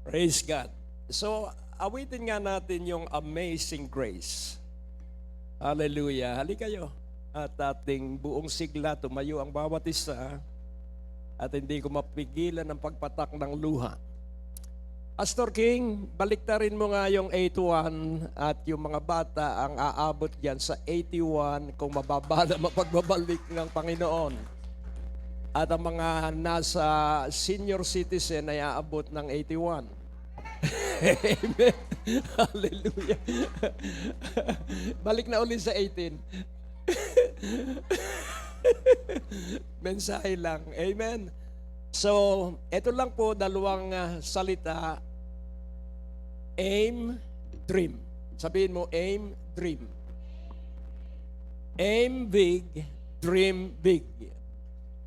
Praise God. So, awitin nga natin yung Amazing Grace. Hallelujah. Halika kayo. At ating buong sigla, tumayo ang bawat isa at hindi ko mapigilan ang pagpatak ng luha. Pastor King, baliktarin mo nga yung 81 at yung mga bata ang aabot dyan sa 81 kung mababala mapagbabalik ng Panginoon. At ang mga nasa senior citizen ay aabot ng 81. Amen. Hallelujah. Balik na ulit sa 18. Mensahe lang. Amen. So, ito lang po dalawang salita. Aim, dream. Sabihin mo, aim, dream. Aim big, dream big.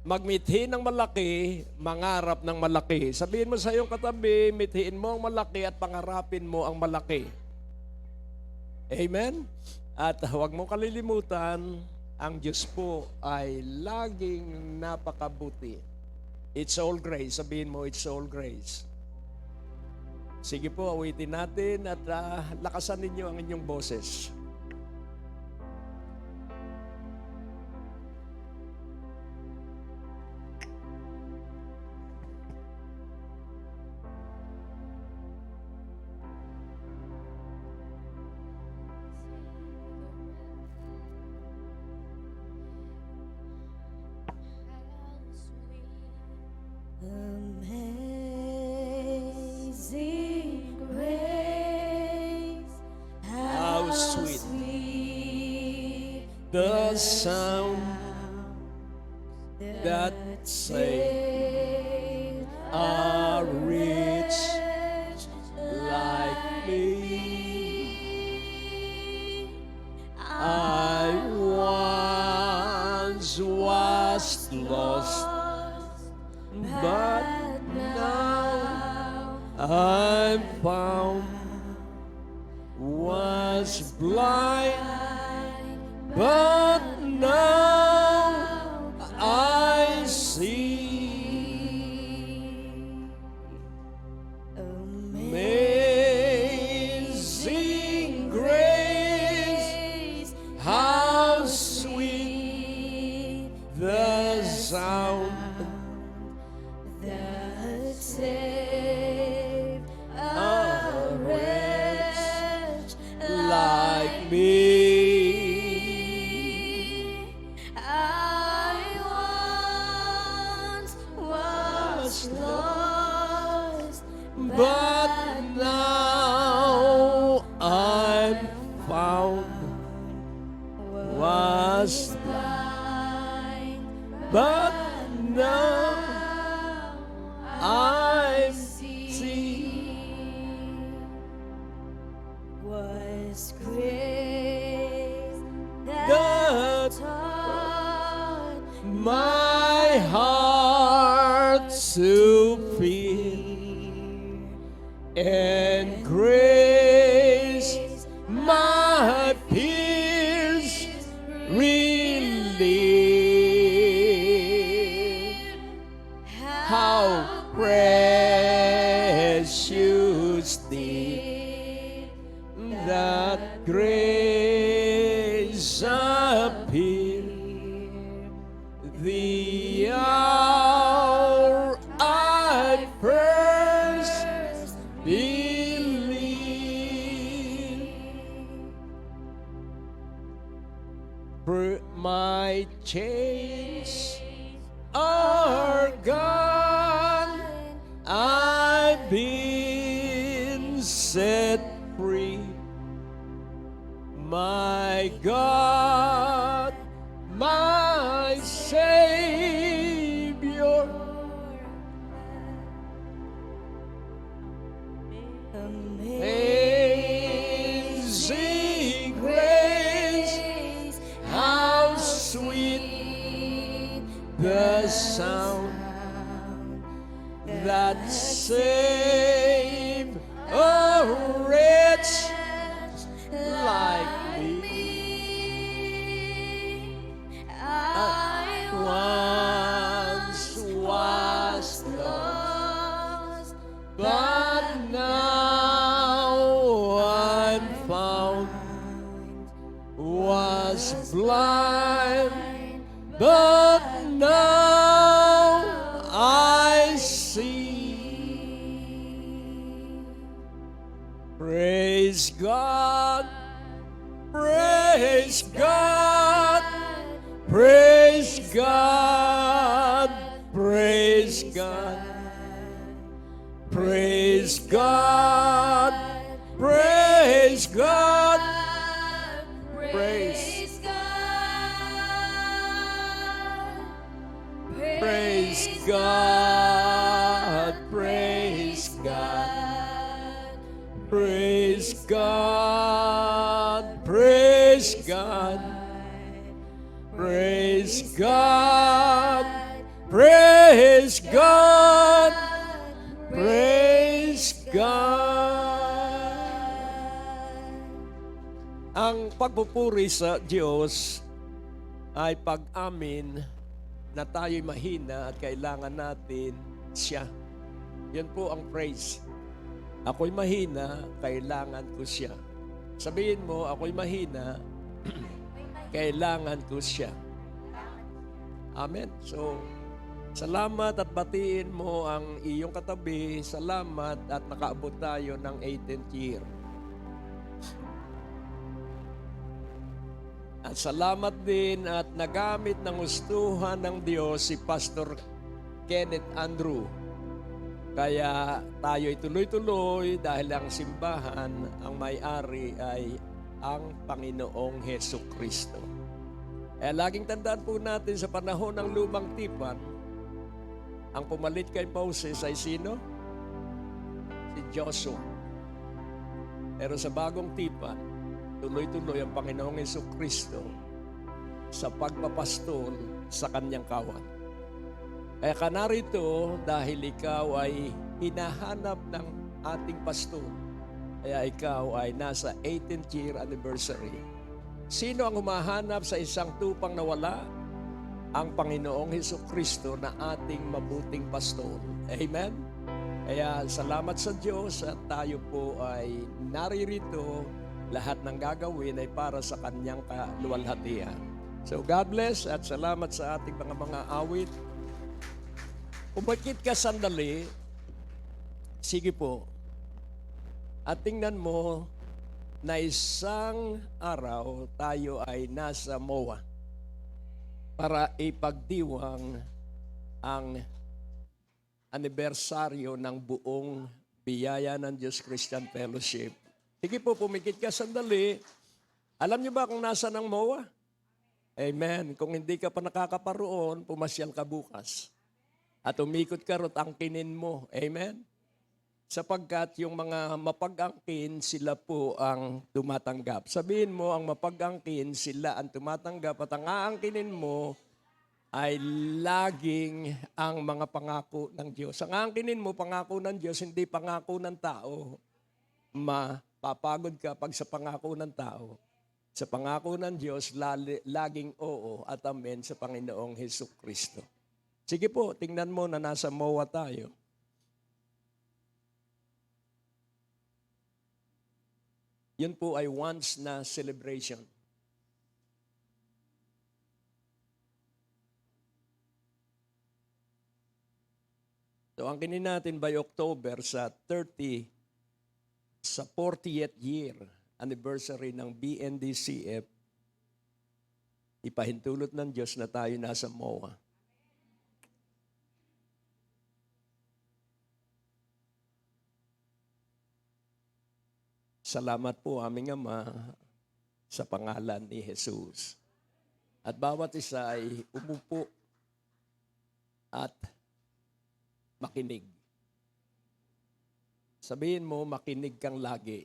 Magmithi ng malaki, mangarap ng malaki. Sabihin mo sa iyong katabi, mithiin mo ang malaki at pangarapin mo ang malaki. Amen? At huwag mo kalilimutan, ang Diyos po ay laging napakabuti. It's all grace. Sabihin mo, it's all grace. Sige po, awitin natin at lakasan ninyo ang inyong boses. Amazing grace, How sweet the sound that saved a rich like me. I once was lost, but now I'm found. Was blind, but now I see. Amazing grace, how sweet the sound that saved a a wretch wretch like me. I once was lost, But now I'm found. Was blind, but now I see. see. Was grace That that taught my heart to feel, and grace my peace relieve. How precious did that grace appear, the hour I first believed. My chains are gone, I've been set free. My God, my Savior, amazing grace, how sweet the sound that saved a wretch like me. I Once was lost, but now I'm found, was blind, but now I see. Praise God, praise God, praise God, praise God, praise God, praise God, praise, praise God, praise God, praise God, praise God, praise God, praise God, praise God. Ang pagpupuri sa Diyos ay pag-amin na tayo'y mahina at kailangan natin siya. Yan po ang praise. Ako'y mahina, kailangan ko siya. Sabihin mo, ako'y mahina, kailangan ko siya. Amen. So, salamat at batiin mo ang iyong katabi. Salamat at nakaabot tayo ng 18th year. At salamat din at nagamit ng gustuhan ng Diyos si Pastor Kenneth Andrew. Kaya tayo'y tuloy-tuloy dahil ang simbahan, ang may-ari ay ang Panginoong Hesus Kristo. Kaya laging tandaan po natin sa panahon ng lumang tipan, ang pumalit kay Moses ay sino? Si Joshua. Pero sa bagong tipan, tuloy-tuloy ang Panginoong Hesus Kristo sa pagpapastol sa kanyang kawan. Kaya ka narito dahil ikaw ay hinahanap ng ating pastol. Kaya ikaw ay nasa 18th year anniversary. Sino ang humahanap sa isang tupang nawala? Ang Panginoong Hesus Kristo na ating mabuting pastol. Amen? Kaya salamat sa Diyos at tayo po ay naririto. Lahat ng gagawin ay para sa kanyang kaluwalhatian. So God bless at salamat sa ating mga awit. Umakit ka sandali. Sige po. At tingnan mo na isang araw tayo ay nasa MOA para ipagdiwang ang anibersaryo ng buong biyaya ng Diyos Christian Fellowship. Sige po, pumikit ka sandali. Alam niyo ba kung nasa ng MOA? Amen. Kung hindi ka pa nakakaparoon, pumasyal ka bukas. At umikot ka ro't angkinin mo. Amen? Sapagkat yung mga mapag-angkin, sila po ang tumatanggap. Sabihin mo, ang mapag-angkin, sila ang tumatanggap. At ang aangkinin mo ay laging ang mga pangako ng Diyos. Ang aangkinin mo, pangako ng Diyos, hindi pangako ng tao. Mapapagod ka pag sa pangako ng tao. Sa pangako ng Diyos, laging oo at amen sa Panginoong Hesus Kristo. Sige po, tingnan mo na nasa MOA tayo. Yun po ay once na celebration. So, ang kinin natin by October sa 40th year anniversary ng BNDCF, ipahintulot ng Diyos na tayo nasa MOA. Salamat po aming Ama sa pangalan ni Jesus. At bawat isa ay umupo at makinig. Sabihin mo, makinig kang lagi.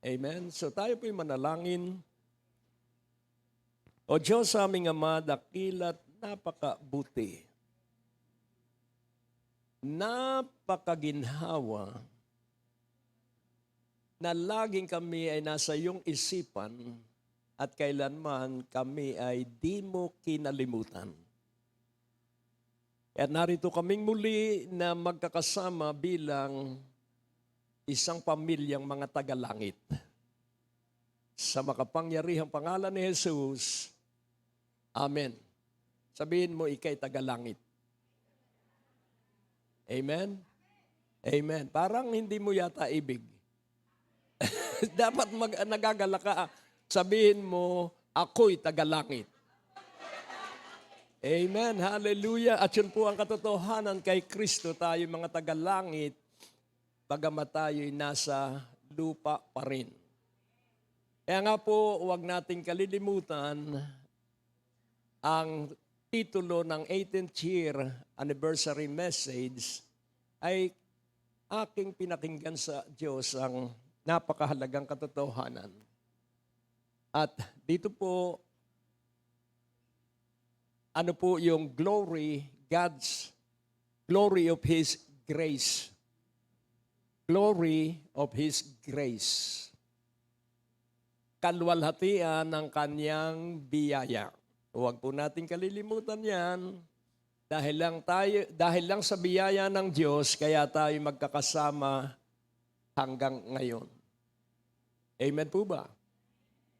Amen? So tayo po'y manalangin. O Diyos aming Ama, dakilat napakabuti. Napakaginhawa na laging kami ay nasa iyong isipan at kailanman kami ay di mo kinalimutan. At narito kaming muli na magkakasama bilang isang pamilyang mga tagalangit. Sa makapangyarihang pangalan ni Jesus, Amen. Sabihin mo, ikay tagalangit. Amen? Amen. Parang hindi mo yata ibig. Dapat nagagala ka. Sabihin mo, ako'y tagalangit. Amen. Hallelujah. At yun po ang katotohanan kay Kristo, tayo mga tagalangit, bagamat tayo'y nasa lupa pa rin. Kaya nga po, huwag nating kalilimutan ang titulo ng 18th year anniversary message ay aking pinakinggan sa Diyos ang napakahalagang katotohanan. At dito po, ano po yung God's glory of His grace. Glory of His grace. Kalwalhatian ng kanyang biyaya. Huwag po natin kalilimutan yan. Dahil lang sa biyaya ng Diyos, kaya tayo magkakasama hanggang ngayon. Amen po ba?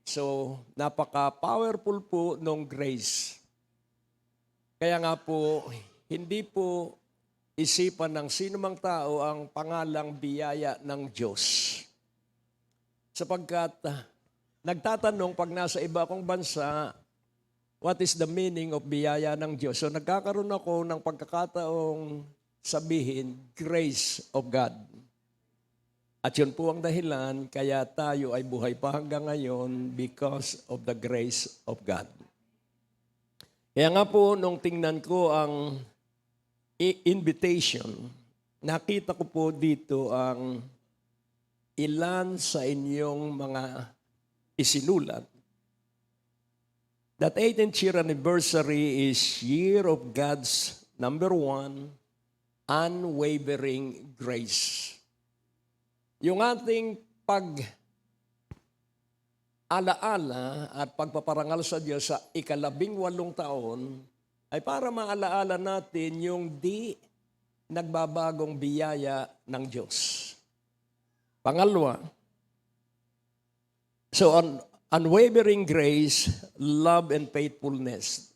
So, napaka-powerful po nung grace. Kaya nga po, hindi po isipan ng sinumang tao ang pangalang biyaya ng Diyos. Sapagkat nagtatanong pag nasa iba akong bansa, what is the meaning of biyaya ng Diyos? So nagkakaroon ako ng pagkakataong sabihin, grace of God. At yun po ang dahilan, kaya tayo ay buhay pa hanggang ngayon because of the grace of God. Kaya nga po, nung tingnan ko ang invitation, nakita ko po dito ang ilan sa inyong mga isinulat. That 18th year anniversary is year of God's number 1, unwavering grace. Yung ating alaala at pagpaparangal sa Diyos sa 18 taon ay para maalaala natin yung di nagbabagong biyaya ng Diyos. Pangalawa, so unwavering grace, love, and faithfulness.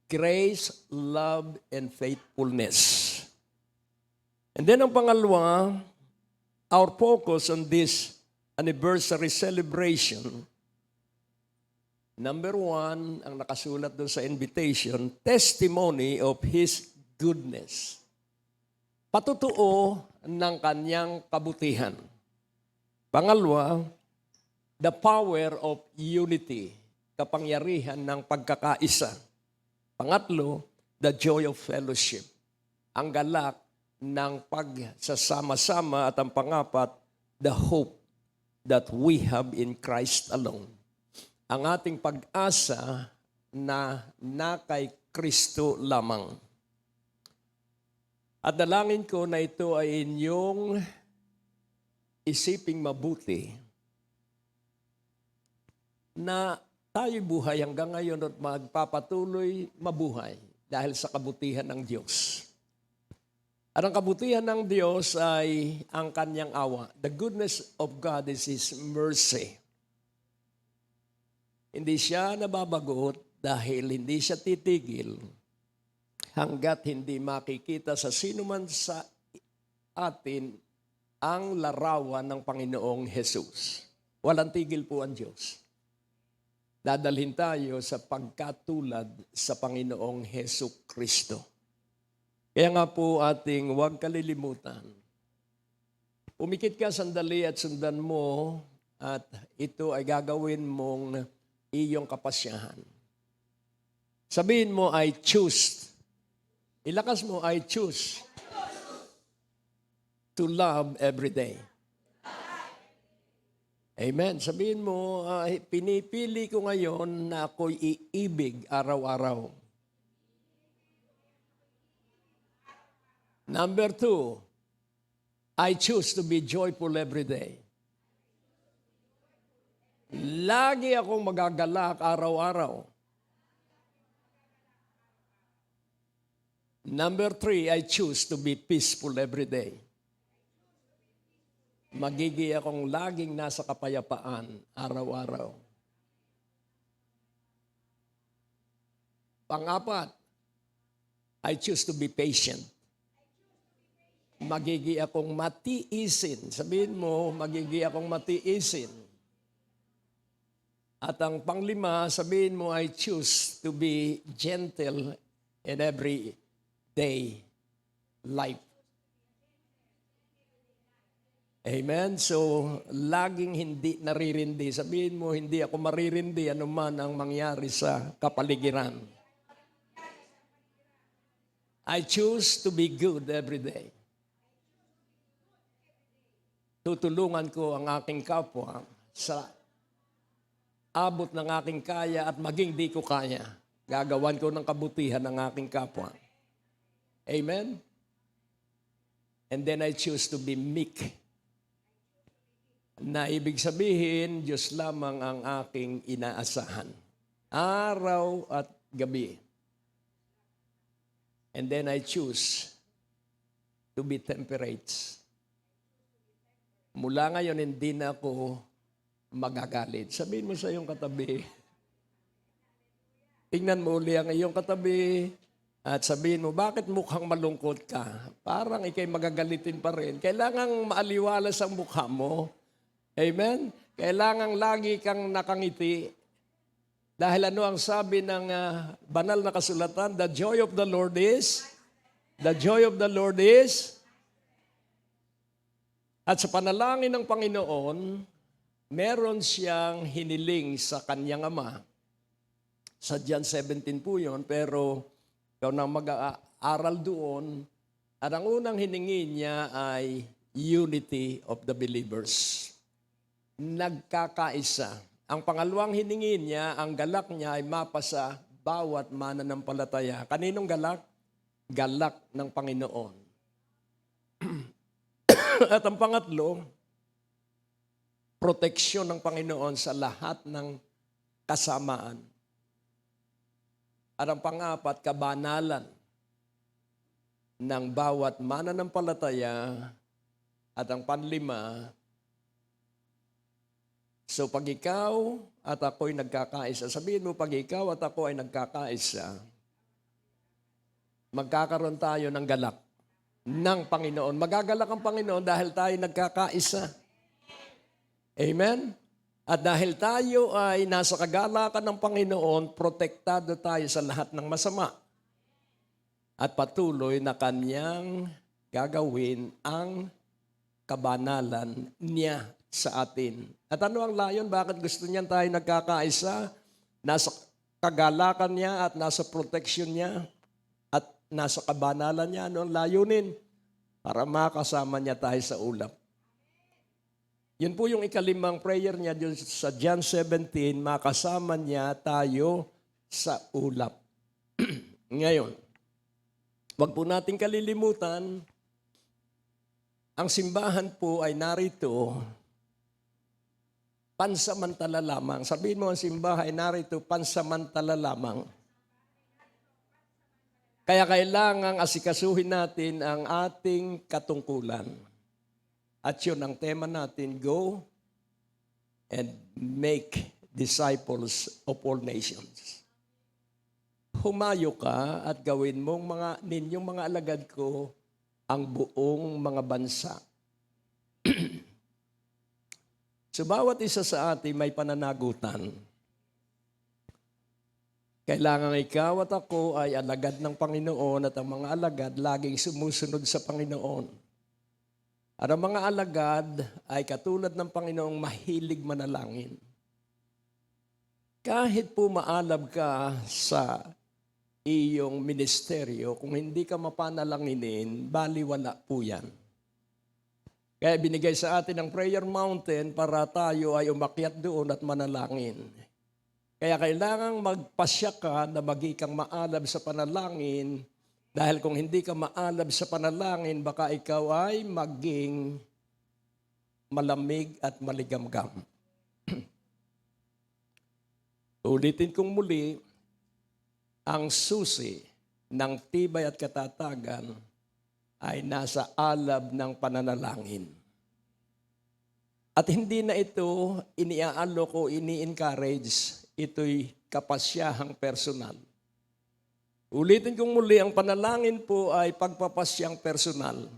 Grace, love, and faithfulness. And then ang pangalawa, our focus on this anniversary celebration, number 1, ang nakasulat doon sa invitation, testimony of His goodness. Patutuo ng kanyang kabutihan. Pangalawa, the power of unity, kapangyarihan ng pagkakaisa. Pangatlo, the joy of fellowship, ang galak ng pagsasama-sama. At ang pangapat, the hope that we have in Christ alone. Ang ating pag-asa na kay Kristo lamang. At dalangin ko na ito ay inyong isiping mabuti na tayo buhay hanggang ngayon at magpapatuloy mabuhay dahil sa kabutihan ng Diyos. At ang kabutihan ng Diyos ay ang kanyang awa. The goodness of God is His mercy. Hindi siya nababagot dahil hindi siya titigil hanggat hindi makikita sa sino man sa atin ang larawan ng Panginoong Jesus. Walang tigil po ang Diyos. Dadalhin tayo sa pagkatulad sa Panginoong Hesus Kristo. Kaya nga po ating huwag kalilimutan. Umikit ka sandali at sundan mo at ito ay gagawin mong iyong kapasyahan. Sabihin mo, I choose. Ilakas mo, I choose to love every day. Amen. Sabihin mo, pinipili ko ngayon na ako'y iibig araw-araw. Number 2, I choose to be joyful every day. Lagi akong magagalak araw-araw. Number 3, I choose to be peaceful every day. Magiging akong laging nasa kapayapaan araw-araw. Pang-apat, I choose to be patient. Magiging akong matiisin. Sabihin mo, magiging akong matiisin. At ang pang-5, sabihin mo, I choose to be gentle in every day life. Amen? So, laging hindi naririndi. Sabihin mo, hindi ako maririndi anuman ang mangyari sa kapaligiran. I choose to be good every day. Tutulungan ko ang aking kapwa sa abot ng aking kaya at maging di ko kaya. Gagawan ko ng kabutihan ng aking kapwa. Amen? And then I choose to be meek. Na ibig sabihin, Diyos lamang ang aking inaasahan. Araw at gabi. And then I choose to be temperate. Mula ngayon, hindi na ako magagalit. Sabihin mo sa iyong katabi, tingnan mo uli ang iyong katabi at sabihin mo, bakit mukhang malungkot ka? Parang ikay magagalitin pa rin. Kailangang maaliwalas ang mukha mo. Amen? Kailangang lagi kang nakangiti. Dahil ano ang sabi ng banal na kasulatan? The joy of the Lord is, at sa panalangin ng Panginoon, meron siyang hiniling sa kanyang ama. Sa John 17 po yun, pero ikaw na mag-aaral doon, at ang unang hiningi niya ay unity of the believers. Nagkakaisa. Ang pangalawang hiningi niya, ang galak niya ay mapasa bawat mananampalataya. Kaninong galak? Galak ng Panginoon. At ang pangatlo, proteksyon ng Panginoon sa lahat ng kasamaan. At ang pang-apat, kabanalan ng bawat mananampalataya. At ang panlima, so pag ikaw at ako'y nagkakaisa, sabihin mo pag ikaw at ako ay nagkakaisa, magkakaroon tayo ng galak ng Panginoon. Magagalak ang Panginoon dahil tayo nagkakaisa. Amen? At dahil tayo ay nasa kagalakan ng Panginoon, protektado tayo sa lahat ng masama. At patuloy na kanyang gagawin ang kabanalan niya sa atin. At ano ang layon? Bakit gusto niyan tayo nagkakaisa? Nasa kagalakan niya at nasa protection niya at nasa kabanalan niya. Ano ang layunin? Para makasama niya tayo sa ulap. Yun po yung ikalimang prayer niya sa John 17, makasama niya tayo sa ulap. Ngayon, wag po natin kalilimutan, ang simbahan po ay narito pansamantala lamang. Sabihin mo, ang simbahan ay narito pansamantala lamang. Kaya kailangang asikasuhin natin ang ating katungkulan. At yun ang tema natin, go and make disciples of all nations. Humayo ka at gawin mong ninyong mga alagad ko ang buong mga bansa. So bawat isa sa atin may pananagutan. Kailangan ikaw at ako ay alagad ng Panginoon at ang mga alagad laging sumusunod sa Panginoon. At ang mga alagad ay katulad ng Panginoong mahilig manalangin. Kahit po maalab ka sa iyong ministeryo, kung hindi ka mapanalanginin, baliwala po yan. Kaya binigay sa atin ang prayer mountain para tayo ay umakyat doon at manalangin. Kaya kailangang magpasya ka na maging kang maalab sa panalangin. Dahil kung hindi ka maalab sa panalangin, baka ikaw ay maging malamig at maligamgam. Ulitin kong muli, ang susi ng tibay at katatagan ay nasa alab ng pananalangin. At hindi na ito iniaalok o ini-encourage, ito'y kapasyahang personal. Ulitin kong muli, ang panalangin po ay pagpapasyang personal.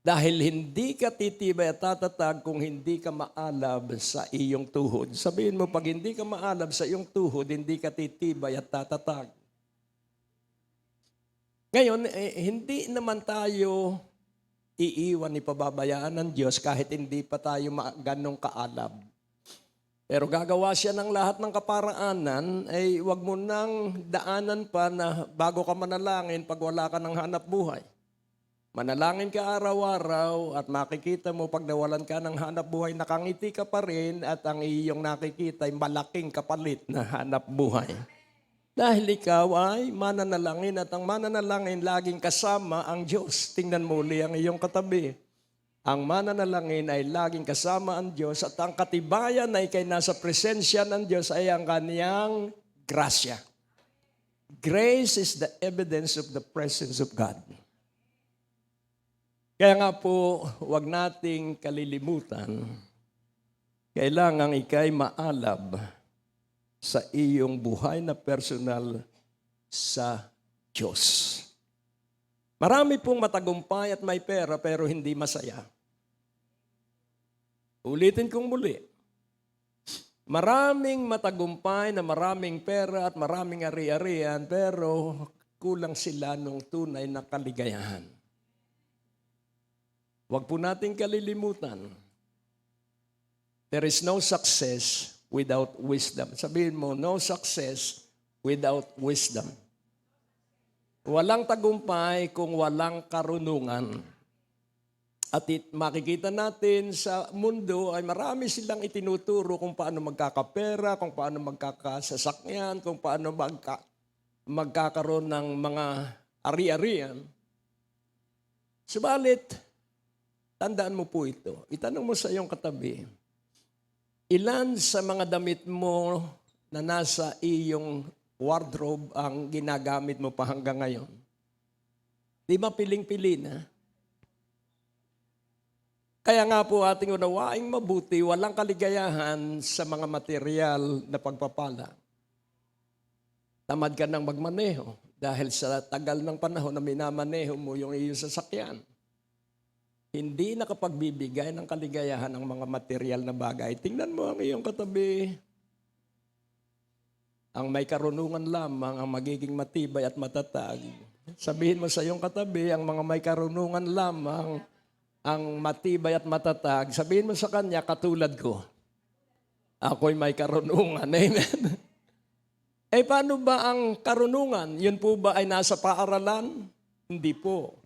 Dahil hindi ka titibay at tatatag kung hindi ka maalab sa iyong tuhod. Sabihin mo, pag hindi ka maalab sa iyong tuhod, hindi ka titibay at tatatag. Ngayon, hindi naman tayo iiwan, ipababayaan ng Diyos kahit hindi pa tayo ganong kaalab. Pero gagawa siya ng lahat ng kaparaanan, ay wag mo nang daanan pa na bago ka manalangin pag wala ka ng hanap buhay. Manalangin ka araw-araw at makikita mo pag nawalan ka ng hanap buhay, nakangiti ka pa rin at ang iyong nakikita ay malaking kapalit na hanap buhay. Dahil ikaw ay mananalangin at ang mananalangin laging kasama ang Diyos. Tingnan mo uli ang iyong katabi. Ang mananalangin ay laging kasama ang Diyos at ang katibayan na ikay nasa presensya ng Diyos ay ang kaniyang grasya. Grace is the evidence of the presence of God. Kaya nga po, huwag nating kalilimutan, kailangan ikay maalab sa iyong buhay na personal sa Diyos. Marami pong matagumpay at may pera pero hindi masaya. Ulitin kong muli. Maraming matagumpay na maraming pera at maraming ari-arian pero kulang sila ng tunay na kaligayahan. Huwag po nating kalilimutan. There is no success without wisdom. Sabihin mo, no success without wisdom. Walang tagumpay kung walang karunungan. At makikita natin sa mundo ay marami silang itinuturo kung paano magkakapera, kung paano magkakasasakyan, kung paano magkakaroon ng mga ari-arian. Subalit, tandaan mo po ito. Itanong mo sa iyong katabi, ilan sa mga damit mo na nasa iyong wardrobe ang ginagamit mo pa hanggang ngayon? Di ba piling-pili na? Kaya nga po ating unawaing mabuti, walang kaligayahan sa mga material na pagpapala. Tamad ka nang magmaneho dahil sa tagal ng panahon na minamaneho mo yung iyong sasakyan. Hindi nakapagbibigay ng kaligayahan ng mga material na bagay. Tingnan mo ang iyong katabi. Ang may karunungan lamang ang magiging matibay at matatag. Sabihin mo sa iyong katabi, ang mga may karunungan lamang ang matibay at matatag. Sabihin mo sa kanya, katulad ko. Ako'y may karunungan. Amen. Paano ba ang karunungan? Yun po ba ay nasa paaralan? Hindi po.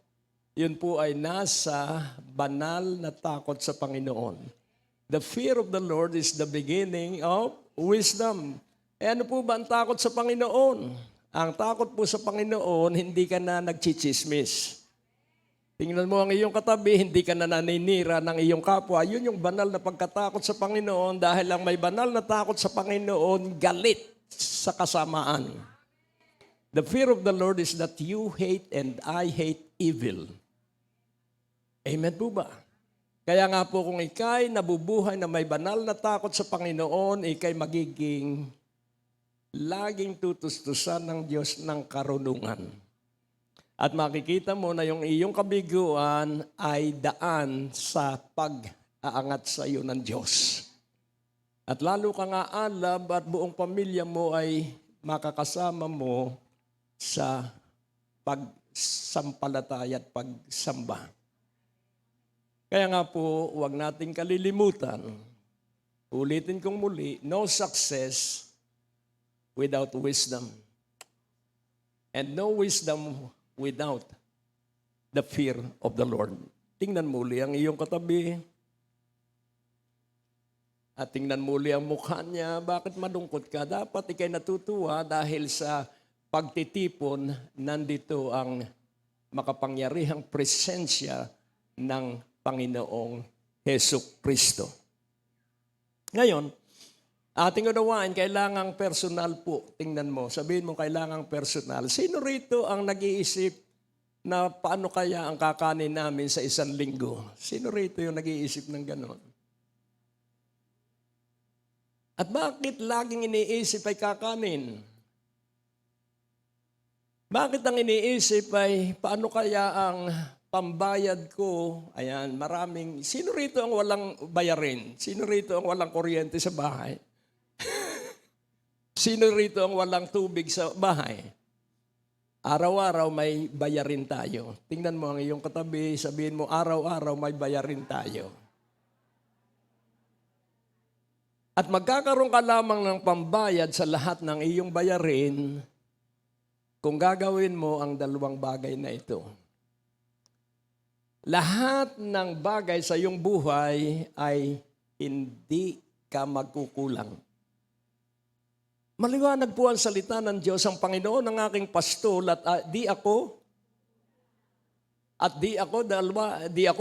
Yun po ay nasa banal na takot sa Panginoon. The fear of the Lord is the beginning of wisdom. Ano po ba ang takot sa Panginoon? Ang takot po sa Panginoon, hindi ka na nagchichismis. Tingnan mo ang iyong katabi, hindi ka na naninira ng iyong kapwa. Yun yung banal na pagkatakot sa Panginoon dahil ang may banal na takot sa Panginoon, galit sa kasamaan. The fear of the Lord is that you hate and I hate evil. Amen po ba? Kaya nga po kung ikay nabubuhay na may banal na takot sa Panginoon, ikay magiging laging tutustusan ng Diyos ng karunungan. At makikita mo na yung iyong kabiguan ay daan sa pag-aangat sa iyo ng Diyos. At lalo kang aalab at buong pamilya mo ay makakasama mo sa pagsampalataya at pagsamba. Kaya nga po, huwag nating kalilimutan. Ulitin kong muli, no success without wisdom. And no wisdom without the fear of the Lord. Tingnan muli ang iyong katabi. At tingnan muli ang mukha niya. Bakit malungkot ka? Dapat ikay natutuwa dahil sa pagtitipon, nandito ang makapangyarihang presensya ng Panginoong Hesus Kristo. Ngayon, Ating unawain, kailangang personal po. Tingnan mo, sabihin mo kailangang personal. Sino rito ang nag-iisip na paano kaya ang kakanin namin sa isang linggo? Sino rito yung nag-iisip ng ganon? At bakit laging iniisip ay kakanin? Bakit ang iniisip ay paano kaya ang pambayad ko? Ayan, maraming. Sino rito ang walang bayarin? Sino rito ang walang kuryente sa bahay? Sino rito ang walang tubig sa bahay? Araw-araw may bayarin tayo. Tingnan mo ang iyong katabi, sabihin mo, araw-araw may bayarin tayo. At magkakaroon ka lamang ng pambayad sa lahat ng iyong bayarin kung gagawin mo ang dalawang bagay na ito. Lahat ng bagay sa iyong buhay ay hindi ka magkukulang. Maliwanag po ang salita ng Diyos, ang Panginoon ng aking pastol at di ako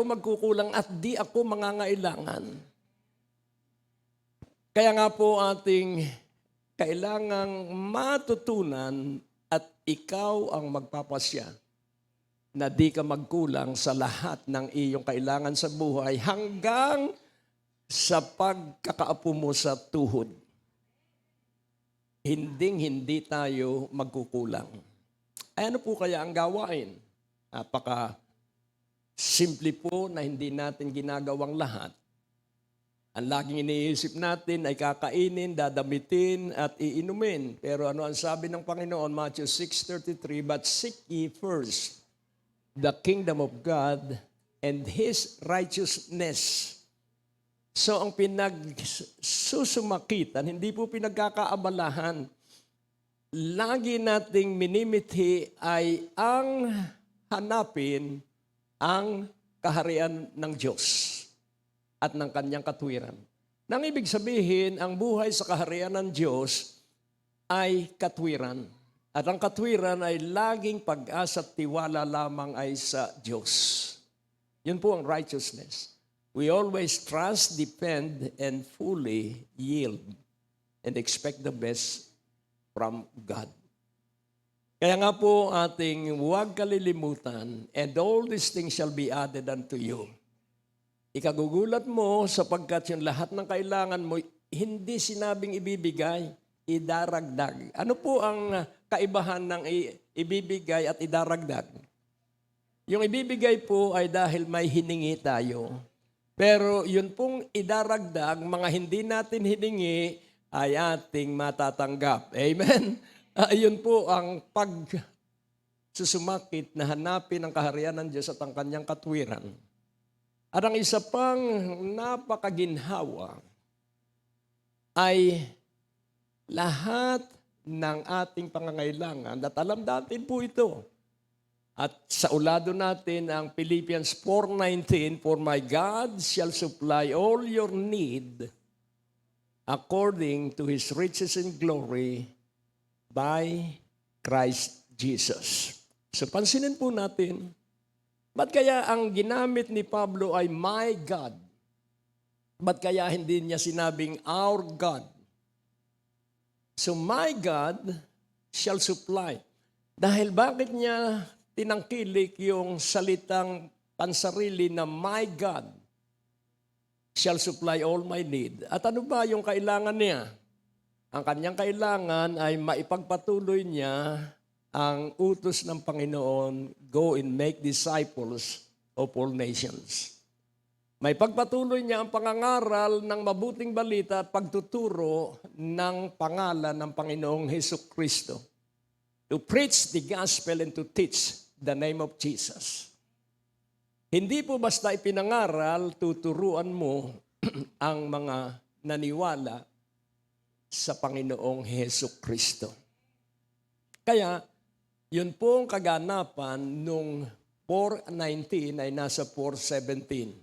magkukulang at di ako mangangailangan. Kaya nga po ating kailangang matutunan at ikaw ang magpapasya na di ka magkulang sa lahat ng iyong kailangan sa buhay hanggang sa pagkakaapo mo sa tuhod. Hindi tayo magkukulang. Ay ano po kaya ang gawain? Simple po na hindi natin ginagawang lahat. Ang laging iniisip natin ay kakainin, dadamitin, at iinumin. Pero ano ang sabi ng Panginoon, Matthew 6:33, "But seek ye first the kingdom of God and His righteousness." So ang pinagsusumakitan, hindi po pinagkakaabalahan. Lagi nating minimithi ay ang hanapin ang kaharian ng Diyos at ng kanyang katwiran. Nang ibig sabihin, ang buhay sa kaharian ng Diyos ay katwiran. At ang katwiran ay laging pag-asa at tiwala lamang ay sa Diyos. Yun po ang righteousness. We always trust, depend, and fully yield and expect the best from God. Kaya nga po ating huwag kalilimutan, and all these things shall be added unto you. Ikagugulat mo sapagkat yung lahat ng kailangan mo, hindi sinabing ibibigay, idaragdag. Ano po ang kaibahan ng ibibigay at idaragdag? Yung ibibigay po ay dahil may hiningi tayo. Pero yun pong idaragdag, mga hindi natin hiningi, ay ating matatanggap. Amen? Yun po ang pagsusumakit na hanapin ang kaharian ng Diyos at ang kanyang katwiran. At ang isa pang napakaginhawa ay lahat ng ating pangangailangan, at alam natin po ito. At sa ulado natin ang Philippians 4:19, "For my God shall supply all your need according to His riches in glory by Christ Jesus." So pansinin po natin, ba't kaya ang ginamit ni Pablo ay my God? Ba't kaya hindi niya sinabing our God? So my God shall supply. Dahil bakit niya tinangkilik yung salitang pansarili na my God shall supply all my need. At ano ba yung kailangan niya? Ang kanyang kailangan ay maipagpatuloy niya ang utos ng Panginoon, "Go and make disciples of all nations." May pagpatuloy niya ang pangangaral ng mabuting balita at pagtuturo ng pangalan ng Panginoong Hesukristo. To preach the gospel and to teach the name of Jesus. Hindi po basta ipinangaral, tuturuan mo ang mga naniwala sa Panginoong Hesukristo. Kaya, yun pong kaganapan nung 4:19 ay nasa 4:17.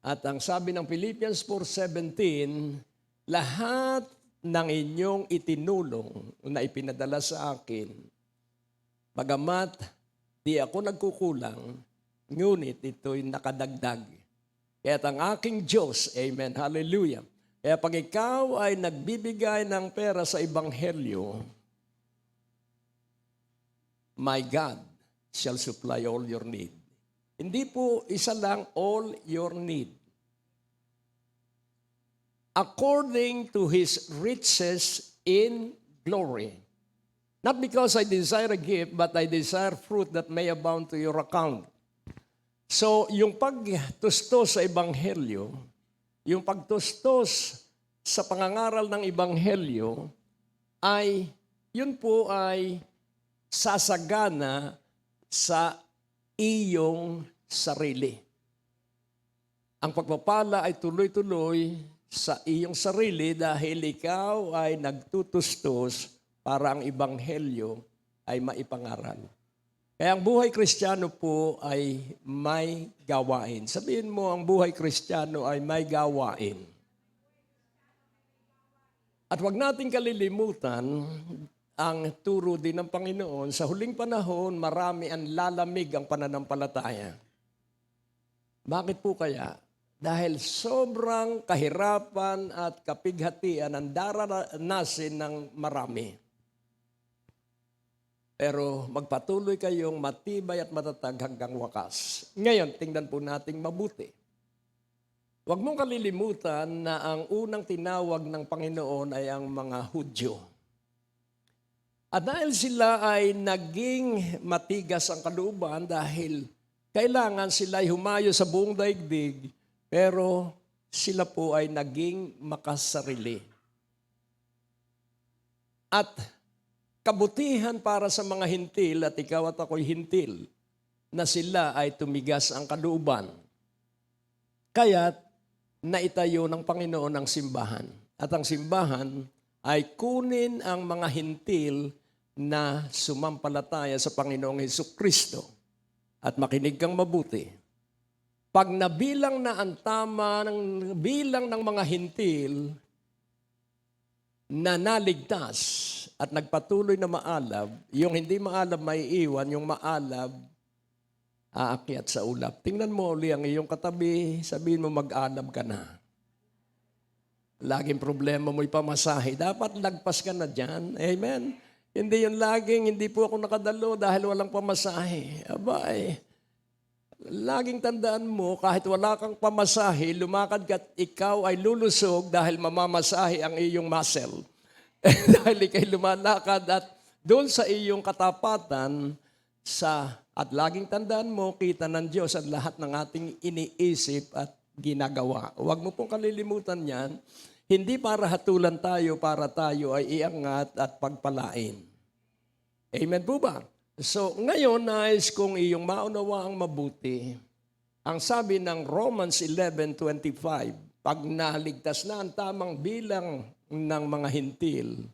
At ang sabi ng Philippians 4:17, "Lahat ng inyong itinulong na ipinadala sa akin, bagamat di ako nagkukulang, ngunit ito'y nakadagdag. Kaya't ang aking Diyos," amen, hallelujah, Kaya pag ikaw ay nagbibigay ng pera sa ebanghelyo, my God shall supply all your need. Hindi po isa lang all your need. According to His riches in glory. Not because I desire a gift, but I desire fruit that may abound to your account. So, yung pagtustos sa ebanghelyo, yung pagtustos sa pangangaral ng ebanghelyo, yun po ay sasagana sa iyong sarili. Ang pagpapala ay tuloy-tuloy sa iyong sarili dahil ikaw ay nagtutustos para ang ebanghelyo ay maipangaral. Kaya ang buhay Kristiyano po ay may gawain. Sabihin mo, ang buhay Kristiyano ay may gawain. At wag nating kalilimutan ang turo din ng Panginoon. Sa huling panahon, marami ang lalamig ang pananampalataya. Bakit po kaya? Dahil sobrang kahirapan at kapighatian ang daranasin ng marami. Pero magpatuloy kayong matibay at matatag hanggang wakas. Ngayon, tingnan po nating mabuti. Huwag mong kalilimutan na ang unang tinawag ng Panginoon ay ang mga Hudyo. At dahil sila ay naging matigas ang kalooban dahil kailangan sila ay humayo sa buong daigdig, pero sila po ay naging makasarili. At kabutihan para sa mga hintil at ikaw at ako'y hintil na sila ay tumigas ang kalooban. Kaya't naitayo ng Panginoon ang simbahan. At ang simbahan ay kunin ang mga hintil na sumampalataya sa Panginoong Hesukristo. At makinig kang mabuti. Pag nabilang na ang tama ng bilang ng mga hintil na naligtas at nagpatuloy na maalab, yung hindi maalab may iwan, yung maalab aakyat sa ulap. Tingnan mo uli ang iyong katabi, sabihin mo mag-alab ka na. Laging problema mo'y pamasahe. Dapat lagpas ka na dyan. Amen? Hindi yung laging, hindi po ako nakadalo dahil walang pamasahe. Abay, laging tandaan mo, kahit wala kang pamasahe, lumakad ka at ikaw ay lulusog dahil mamamasahe ang iyong muscle. Dahil ikay lumalakad at doon sa iyong katapatan at laging tandaan mo, kita ng Diyos ang lahat ng ating iniisip at ginagawa. Huwag mo pong kalilimutan yan. Hindi para hatulan tayo, para tayo ay iangat at pagpalain. Amen po ba? So, ngayon, nais kong iyong maunawaang mabuti. Ang sabi ng Romans 11:25, pag naligtas na ang tamang bilang ng mga hintil,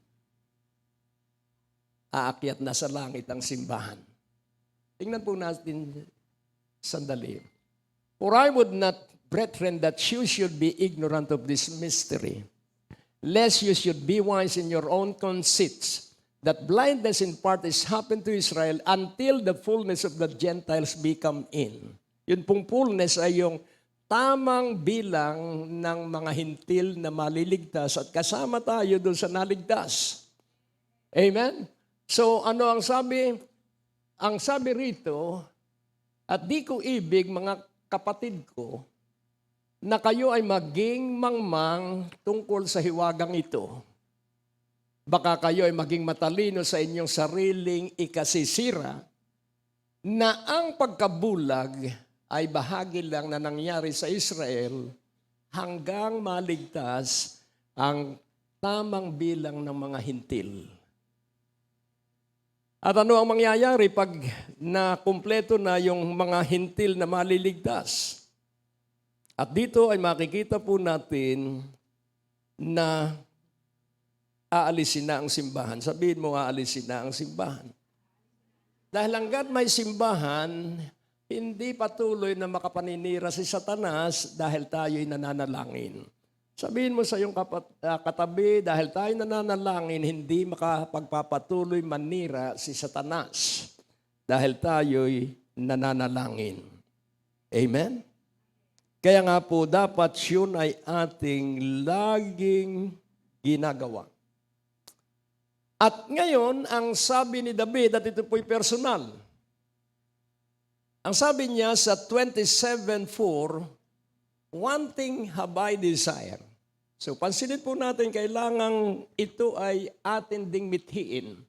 aakyat na sa langit ang simbahan. Tingnan po natin sandali. For I would not, brethren, that you should be ignorant of this mystery, lest you should be wise in your own conceits, that blindness in part is happened to Israel until the fullness of the Gentiles become in. Yun pong fullness ay yung tamang bilang ng mga hintil na maliligtas at kasama tayo doon sa naligtas. Amen? So ano ang sabi? Ang sabi rito, at di ko ibig mga kapatid ko, na kayo ay maging mangmang tungkol sa hiwagang ito. Baka kayo ay maging matalino sa inyong sariling ikasisira na ang pagkabulag ay bahagi lang na nangyari sa Israel hanggang maligtas ang tamang bilang ng mga hintil. At ano ang mangyayari pag nakumpleto na yung mga hintil na maliligtas? At dito ay makikita po natin na aalisin na ang simbahan. Sabihin mo, aalisin na ang simbahan. Dahil hanggat may simbahan, hindi patuloy na makapaninira si Satanas dahil tayo'y nananalangin. Sabihin mo sa iyong katabi, dahil tayo nananalangin, hindi makapagpapatuloy manira si Satanas dahil tayo'y nananalangin. Amen? Kaya nga po, dapat yun ay ating laging ginagawa. At ngayon, ang sabi ni David, at ito po'y personal, ang sabi niya sa 27:4, one thing have I desire. So, pansinin po natin, kailangang ito ay atin ding mithiin.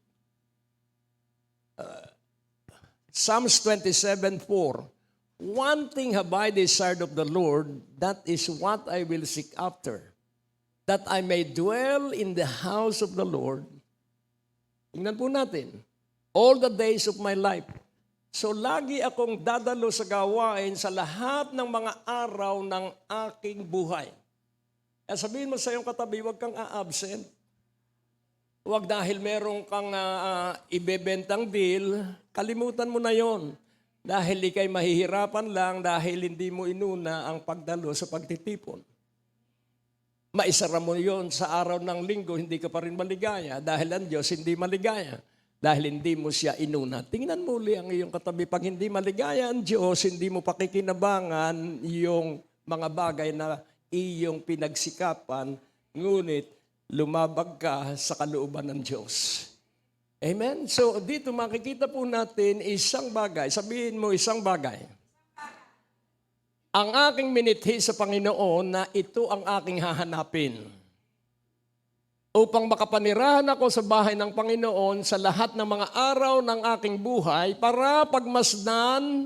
Psalms 27:4, one thing have I desired of the Lord, that is what I will seek after, that I may dwell in the house of the Lord. Tingnan po natin, all the days of my life. So lagi akong dadalo sa gawain sa lahat ng mga araw ng aking buhay. Kaya sabihin mo sa iyong katabi, huwag kang a-absent. Huwag dahil meron kang ibebentang deal, kalimutan mo na yon. Dahil ikay mahihirapan lang dahil hindi mo inuna ang pagdalo sa pagtitipon. Maisara mo yon sa araw ng linggo, hindi ka pa rin maligaya dahil ang Diyos hindi maligaya. Dahil hindi mo siya inuna. Tingnan mo uli ang iyong katabi. Pag hindi maligaya ang Diyos, hindi mo pakikinabangan yung mga bagay na iyong pinagsikapan, ngunit lumabag ka sa kalooban ng Diyos. Amen? So dito makikita po natin isang bagay. Sabihin mo isang bagay. Ang aking minithi sa Panginoon na ito ang aking hahanapin. Upang makapanirahan ako sa bahay ng Panginoon sa lahat ng mga araw ng aking buhay para pagmasdan,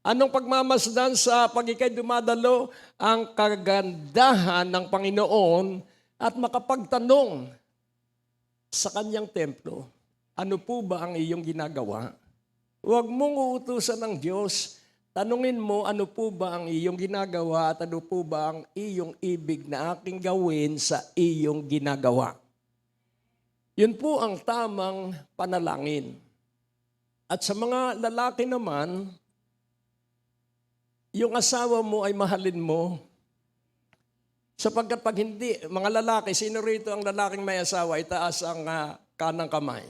anong pagmamasdan sa pag ikay dumadalo, ang kagandahan ng Panginoon at makapagtanong sa kanyang templo, ano po ba ang iyong ginagawa? Huwag mong uutusan ng Diyos. Tanungin mo, ano po ba ang iyong ginagawa at ano po ba ang iyong ibig na aking gawin sa iyong ginagawa? Yun po ang tamang panalangin. At sa mga lalaki naman, yung asawa mo ay mahalin mo. Sapagkat pag hindi, mga lalaki, sino rito ang lalaking may asawa, itaas ang kanang kamay.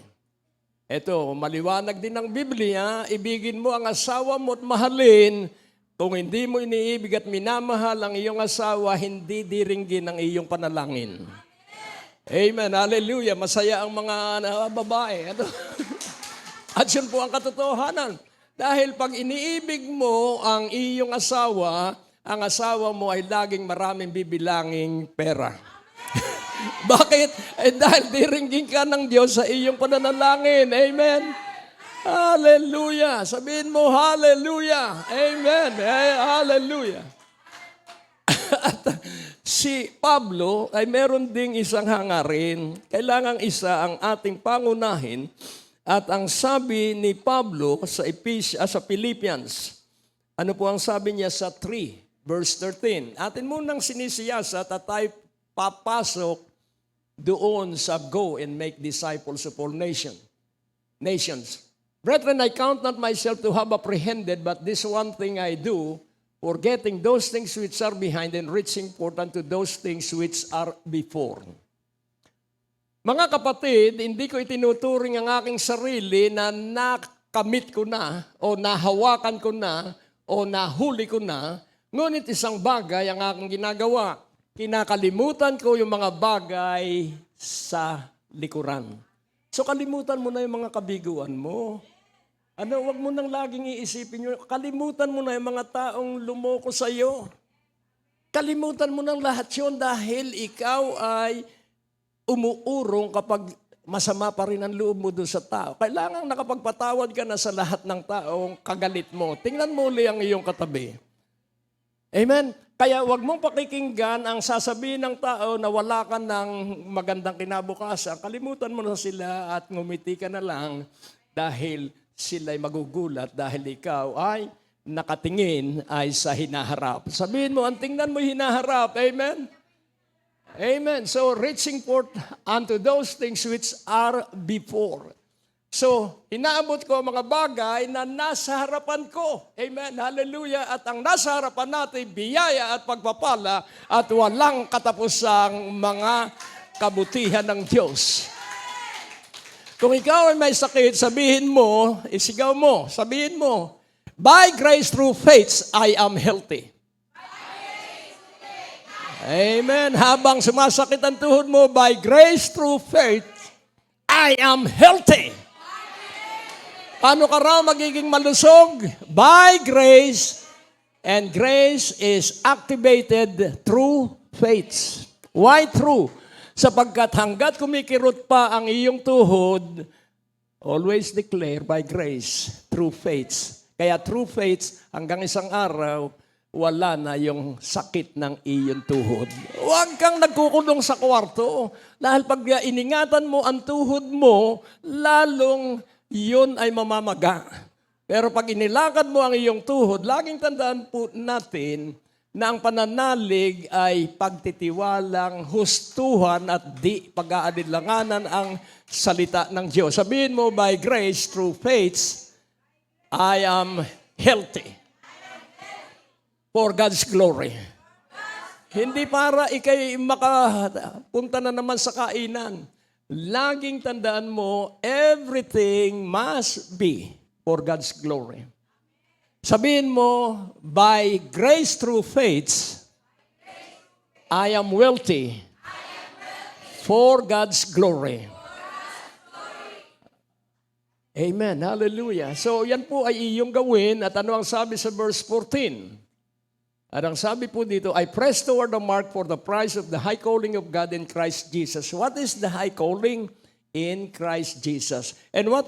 Ito, maliwanag din ng Biblia, ibigin mo ang asawa mo at mahalin. Kung hindi mo iniibig at minamahal ang iyong asawa, hindi diringgin ang iyong panalangin. Amen. Hallelujah. Masaya ang mga babae. At yun po ang katotohanan. Dahil pag iniibig mo ang iyong asawa, ang asawa mo ay laging maraming bibilanging pera. Bakit? Dahil diringgin ka ng Diyos sa iyong pananalangin. Amen. Hallelujah. Sabihin mo, hallelujah. Amen. Hallelujah. At si Pablo ay meron ding isang hangarin. Kailangang isa ang ating pangunahin. At ang sabi ni Pablo sa Philippians, ano po ang sabi niya sa 3, verse 13? Atin munang sinisiyasat at tayo papasok doon sa go and make disciples of all nations. Brethren, I count not myself to have apprehended, but this one thing I do, forgetting those things which are behind and reaching forth unto those things which are before. Mga kapatid, hindi ko itinuturing ang aking sarili na nakamit ko na, o nahawakan ko na, o nahuli ko na, ngunit isang bagay ang aking ginagawa. Kinakalimutan ko yung mga bagay sa likuran. So kalimutan mo na yung mga kabiguan mo. Wag mo nang laging iisipin yun. Kalimutan mo na yung mga taong lumoko sa iyo. Kalimutan mo nang lahat yun dahil ikaw ay umuurong kapag masama pa rin ang loob mo doon sa tao. Kailangan nakapagpatawad ka na sa lahat ng taong kagalit mo. Tingnan mo uli ang iyong katabi. Amen? Kaya wag mong pakikinggan ang sasabihin ng tao na wala ka ng magandang kinabukasan. Kalimutan mo na sila at ngumiti ka na lang dahil sila'y magugulat dahil ikaw ay nakatingin ay sa hinaharap. Sabihin mo, ang tingnan mo hinaharap. Amen? Amen. So, reaching forth unto those things which are before. So, inaabot ko ang mga bagay na nasa harapan ko. Amen. Hallelujah. At ang nasa harapan natin, biyaya at pagpapala at walang katapusang mga kabutihan ng Diyos. Kung ikaw ay may sakit, sabihin mo, isigaw mo, sabihin mo, by grace through faith, I am healthy. Amen. Habang sumasakit ang tuhod mo, by grace through faith, I am healthy. Paano ka raw magiging malusog? By grace, and grace is activated through faith. Why through? Sapagkat hanggat kumikirot pa ang iyong tuhod, always declare by grace, through faith. Kaya through faith, hanggang isang araw, wala na yung sakit ng iyong tuhod. Huwag kang nagkukulong sa kwarto. Dahil pag iningatan mo ang tuhod mo, lalong yun ay mamamaga. Pero pag inilakad mo ang iyong tuhod, laging tandaan po natin na ang pananalig ay pagtitiwalang hustuhan at di pag-aalilanganan ang salita ng Diyos. Sabihin mo, by grace through faith, I am healthy. For God's glory. Hindi para ikay makapunta na naman sa kainan. Laging tandaan mo, everything must be for God's glory. Sabihin mo, by grace through faith, I am wealthy for God's glory. Amen. Hallelujah. So yan po ay iyong gawin. At ano ang sabi sa verse 14? At ang sabi po dito, I press toward the mark for the prize of the high calling of God in Christ Jesus. What is the high calling? In Christ Jesus. And what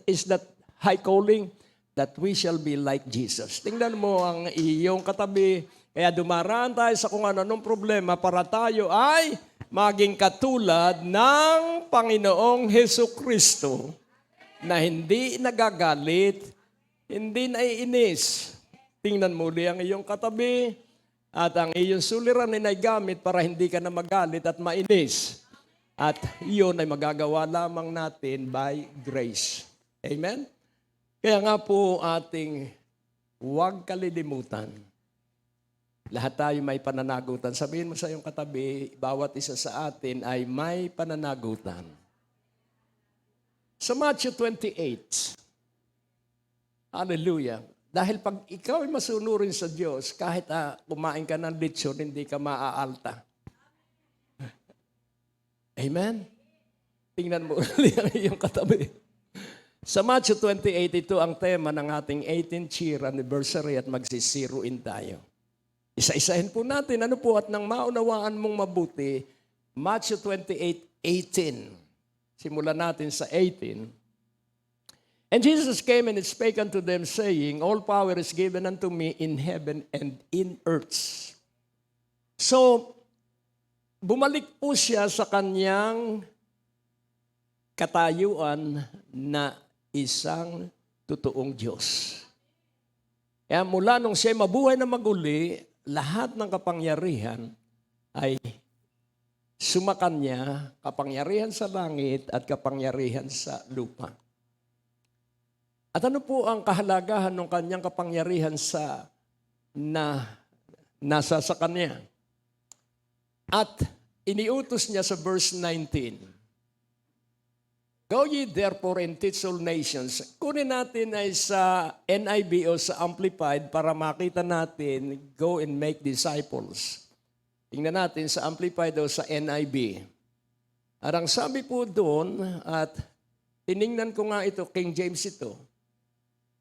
is that high calling? That we shall be like Jesus. Tingnan mo ang iyong katabi. Kaya dumaraan tayo sa kung anong problema para tayo ay maging katulad ng Panginoong Hesus Kristo na hindi nagagalit, hindi naiinis. Tingnan muli ang iyong katabi at ang iyong suliranin ay gamit para hindi ka na magalit at mainis. At iyon ay magagawa lamang natin by grace. Amen? Kaya nga po ating huwag kalilimutan. Lahat tayo may pananagutan. Sabihin mo sa iyong katabi, bawat isa sa atin ay may pananagutan. Sa Matthew 28, hallelujah. Dahil pag ikaw ay masunurin sa Diyos, kahit kumain ka ng lechon, hindi ka maaalta. Amen? Tingnan mo ulit ang iyong katabi. Sa Matthew 28, ito ang tema ng ating 18th year anniversary at magsisiruin tayo. Isa-isahin po natin, ano po, at nang maunawaan mong mabuti, Matthew 28:18. Simulan natin sa 18. And Jesus came and spake unto them, saying, all power is given unto me in heaven and in earth. So, bumalik po siya sa kanyang katayuan na isang totoong Diyos. Kaya mula nung siya mabuhay na maguli, lahat ng kapangyarihan ay sumakanya, kapangyarihan sa langit at kapangyarihan sa lupa. At ano po ang kahalagahan ng kanyang kapangyarihan nasa sa kanya? At iniutos niya sa verse 19, go ye therefore and teach all nations. Kunin natin ay sa NIV o sa Amplified para makita natin, go and make disciples. Tingnan natin sa Amplified o sa NIV. At ang sabi po doon, at tiningnan ko nga ito, King James ito,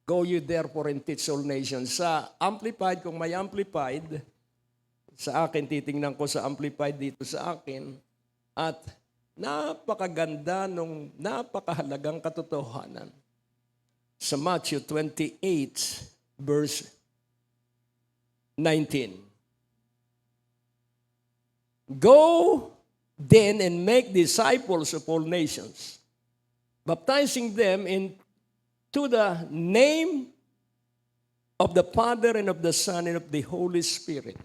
go you therefore and teach all nations. Sa Amplified, kung may Amplified, sa akin, titingnan ko sa Amplified dito sa akin, at napakaganda nung napakahalagang katotohanan. Sa Matthew 28, verse 19. Go then and make disciples of all nations, baptizing them into the name of the Father and of the Son and of the Holy Spirit.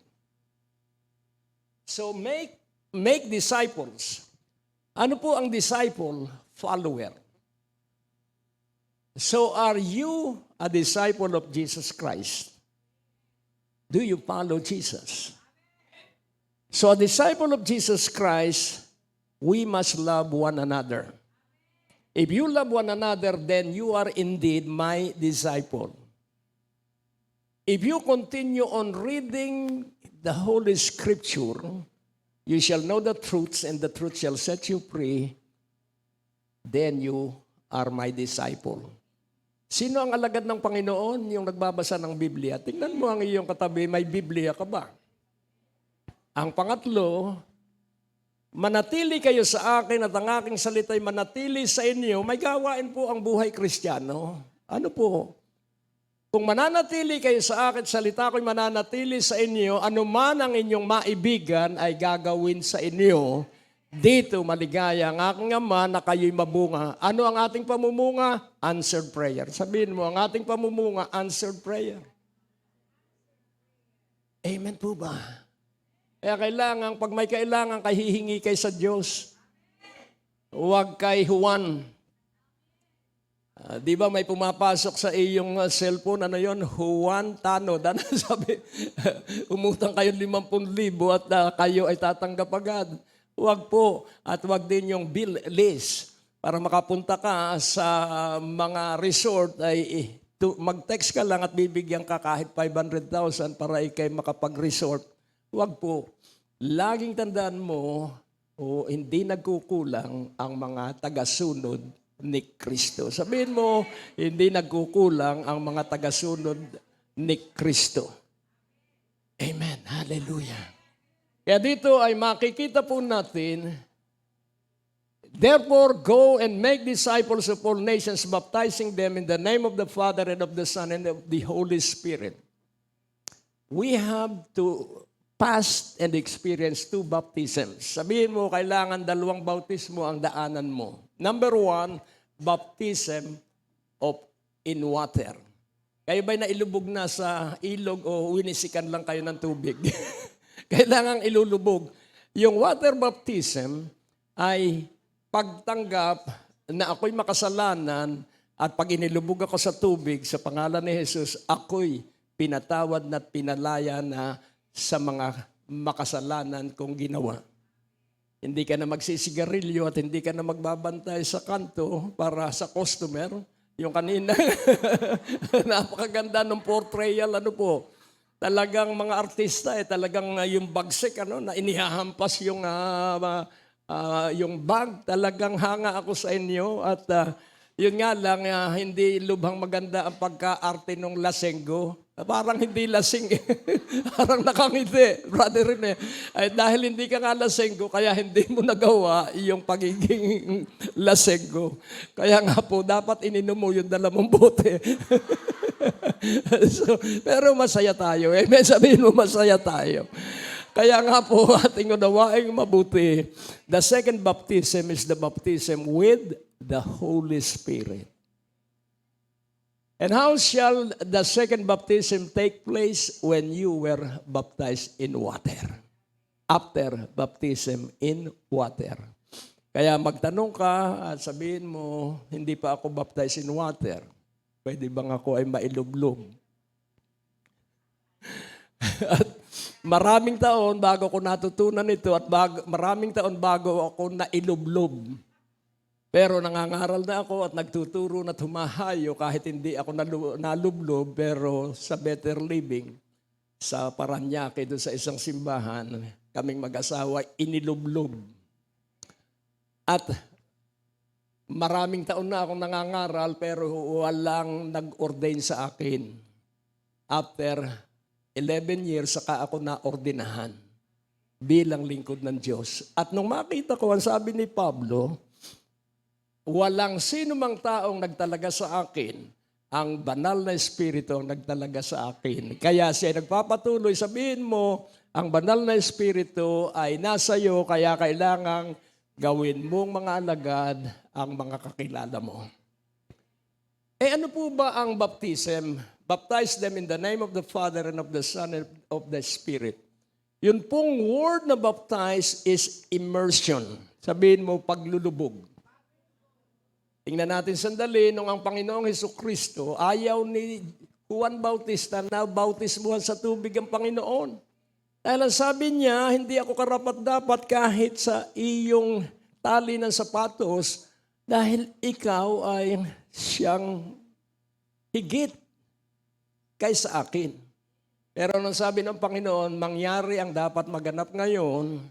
So make disciples. Ano po ang disciple? Follower. So are you a disciple of Jesus Christ? Do you follow Jesus? So a disciple of Jesus Christ, we must love one another. If you love one another, then you are indeed my disciple. if you continue on reading the Holy Scripture, you shall know the truths and the truth shall set you free, then you are my disciple. Sino ang alagad ng Panginoon? Yung nagbabasa ng Biblia. Tingnan mo ang iyong katabi, may Biblia ka ba? Ang pangatlo, manatili kayo sa akin at ang aking salita'y manatili sa inyo, may gawain po ang buhay Kristiyano. Ano po? Kung mananatili kayo sa akin, salita ko'y mananatili sa inyo, anuman ang inyong maibigan ay gagawin sa inyo. Dito maligaya ang aking Ama na kayo'y mabunga. Ano ang ating pamumunga? Answered prayer. Sabihin mo, ang ating pamumunga, answered prayer. Amen po ba? Kaya kailangan, pag may kailangan, hihingi kay sa Diyos. Huwag kay Juan. Di ba may pumapasok sa iyong cellphone, ano yon? Juan Tanod. Ano sabi? Umutang kayo 50,000 at kayo ay tatanggap agad. Huwag po. At huwag din yung bill list. Para makapunta ka sa mga resort ay mag-text ka lang at bibigyan ka kahit 500,000 para ikay makapag-resort. Huwag po. Laging tandaan mo, hindi nagkukulang ang mga tagasunod ni Kristo. Sabihin mo, hindi nagkukulang ang mga tagasunod ni Kristo. Amen. Hallelujah. Kaya dito ay makikita po natin, therefore, go and make disciples of all nations, baptizing them in the name of the Father and of the Son and of the Holy Spirit. We have to pass and experience 2 baptisms. Sabihin mo, kailangan 2 bautismo ang daanan mo. Number 1, baptism in water. Kayo ba'y nailubog na sa ilog o winisikan lang kayo ng tubig? Kailangang ilulubog. Yung water baptism ay pagtanggap na ako'y makasalanan at pag inilubog ako sa tubig sa pangalan ni Jesus, ako'y pinatawad na at pinalaya na sa mga makasalanan kong ginawa. Hindi ka na magsisigarilyo at hindi ka na magbabantay sa kanto para sa customer. Yung kanina, napakaganda ng portrayal, ano po. Talagang mga artista, talagang yung bagsik, na inihahampas yung bag. Talagang hanga ako sa inyo at yun nga lang, hindi lubhang maganda ang pagka-arte ng lasenggo. Parang hindi lasing eh. Parang nakangiti, brother Rene. Ay, dahil hindi ka nga lasenggo, kaya hindi mo nagawa yung pagiging lasenggo. Kaya nga po, dapat ininom mo yung 2 bote. Pero masaya tayo. Amen. Sabihin mo, masaya tayo. Kaya nga po, ating unawaing mabuti, the second baptism is the baptism with the Holy Spirit. And how shall the second baptism take place? When you were baptized in water. After baptism in water. Kaya magtanong ka at sabihin mo, hindi pa ako baptized in water. Pwede bang ako ay mailublob? At maraming taon bago ko natutunan ito at maraming taon bago ako nailublob. Pero nangangaral na ako at nagtuturo na humahayo kahit hindi ako nalublob, pero sa Better Living, sa Paranaque, doon sa isang simbahan, kaming mag-asawa, inilublob. At maraming taon na akong nangangaral pero walang nag-ordain sa akin. After 11 years, saka ako na-ordinahan bilang lingkod ng Diyos. At nung makita ko, ang sabi ni Pablo, walang sino mang taong nagtalaga sa akin, ang banal na Espiritu ang nagtalaga sa akin. Kaya siya nagpapatuloy, sabihin mo, ang banal na Espiritu ay nasa iyo, kaya kailangang gawin mong mga alagad ang mga kakilala mo. Ano po ba ang baptism? Baptize them in the name of the Father and of the Son and of the Spirit. Yun pong word na baptize is immersion. Sabihin mo, paglulubog. Tingnan natin sandali, nung ang Panginoong Hesukristo, ayaw ni Juan Bautista na bautismuhan sa tubig ang Panginoon. Dahil ang sabi niya, hindi ako karapat-dapat kahit sa iyong tali ng sapatos dahil ikaw ay siyang higit kaysa akin. Pero nung sabi ng Panginoon, mangyari ang dapat maganap ngayon,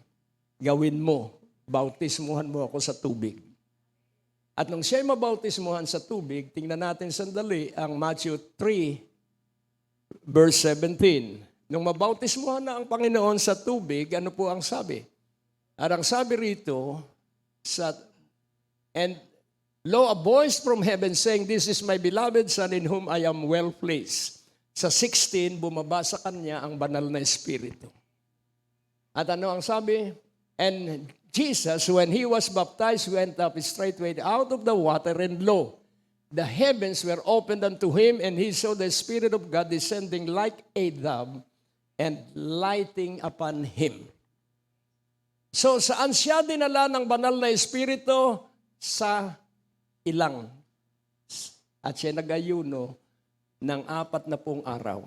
gawin mo. Bautismuhan mo ako sa tubig. At nung siya'y mabautismuhan sa tubig, tingnan natin sandali ang Matthew 3, verse 17. Nung mabautismuhan na ang Panginoon sa tubig, ano po ang sabi? At ang sabi rito, and lo, a voice from heaven saying, "This is my beloved Son in whom I am well pleased." Sa 16, bumaba sa kanya ang banal na Espiritu. At ano ang sabi? And Jesus, when he was baptized, went up straightway out of the water, and lo, the heavens were opened unto him, and he saw the Spirit of God descending like a dove and lighting upon him. So, saan siya dinala ng banal na Espiritu? Sa ilang. At siya nag-ayuno ng 40 araw.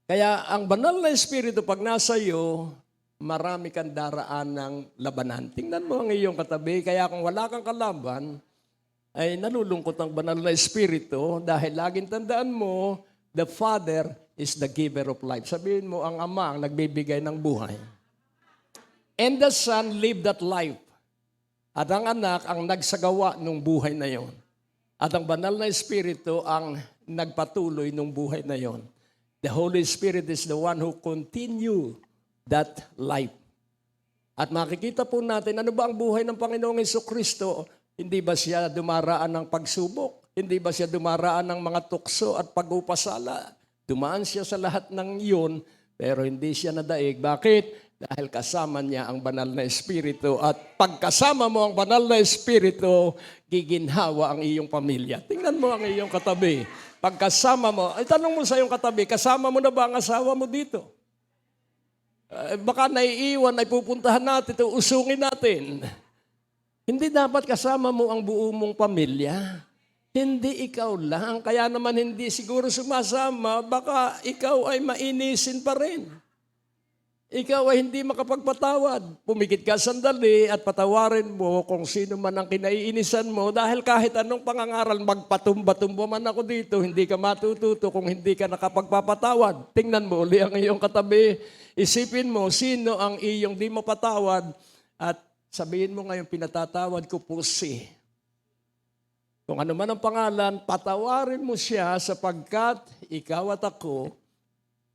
Kaya ang banal na Espiritu pag nasa iyo, marami kang daraan ng labanan. Tingnan mo ang iyong katabi. Kaya kung wala kang kalaban, ay nalulungkot ang banal na Espiritu dahil laging tandaan mo, the Father is the giver of life. Sabihin mo, ang Ama ang nagbibigay ng buhay. And the Son lived that life. At ang anak ang nagsagawa ng buhay na yon. At ang banal na Espiritu ang nagpatuloy ng buhay na yon. The Holy Spirit is the one who continue that life. At makikita po natin, ano ba ang buhay ng Panginoong Jesucristo? Hindi ba siya dumaraan ng pagsubok? Hindi ba siya dumaraan ng mga tukso at pag-upasala? Dumaan siya sa lahat ng iyon, pero hindi siya nadaig. Bakit? Dahil kasama niya ang banal na Espiritu. At pagkasama mo ang banal na Espiritu, giginhawa ang iyong pamilya. Tingnan mo ang iyong katabi. Pagkasama mo, tanong mo sa iyong katabi, kasama mo na ba ang asawa mo dito? Baka naiiwan, ay pupuntahan natin, usungin natin. Hindi dapat kasama mo ang buo mong pamilya. Hindi ikaw lang. Kaya naman hindi siguro sumasama, baka ikaw ay mainisin pa rin. Ikaw ay hindi makapagpatawad. Pumikit ka sandali at patawarin mo kung sino man ang kinaiinisan mo dahil kahit anong pangangaral, magpatumba-tumba man ako dito, hindi ka matututo kung hindi ka nakapagpapatawad. Tingnan mo uli ang iyong katabi. Isipin mo, sino ang iyong di mapatawad at sabihin mo ngayon, pinatatawad ko po si. Kung ano man ang pangalan, patawarin mo siya sapagkat ikaw at ako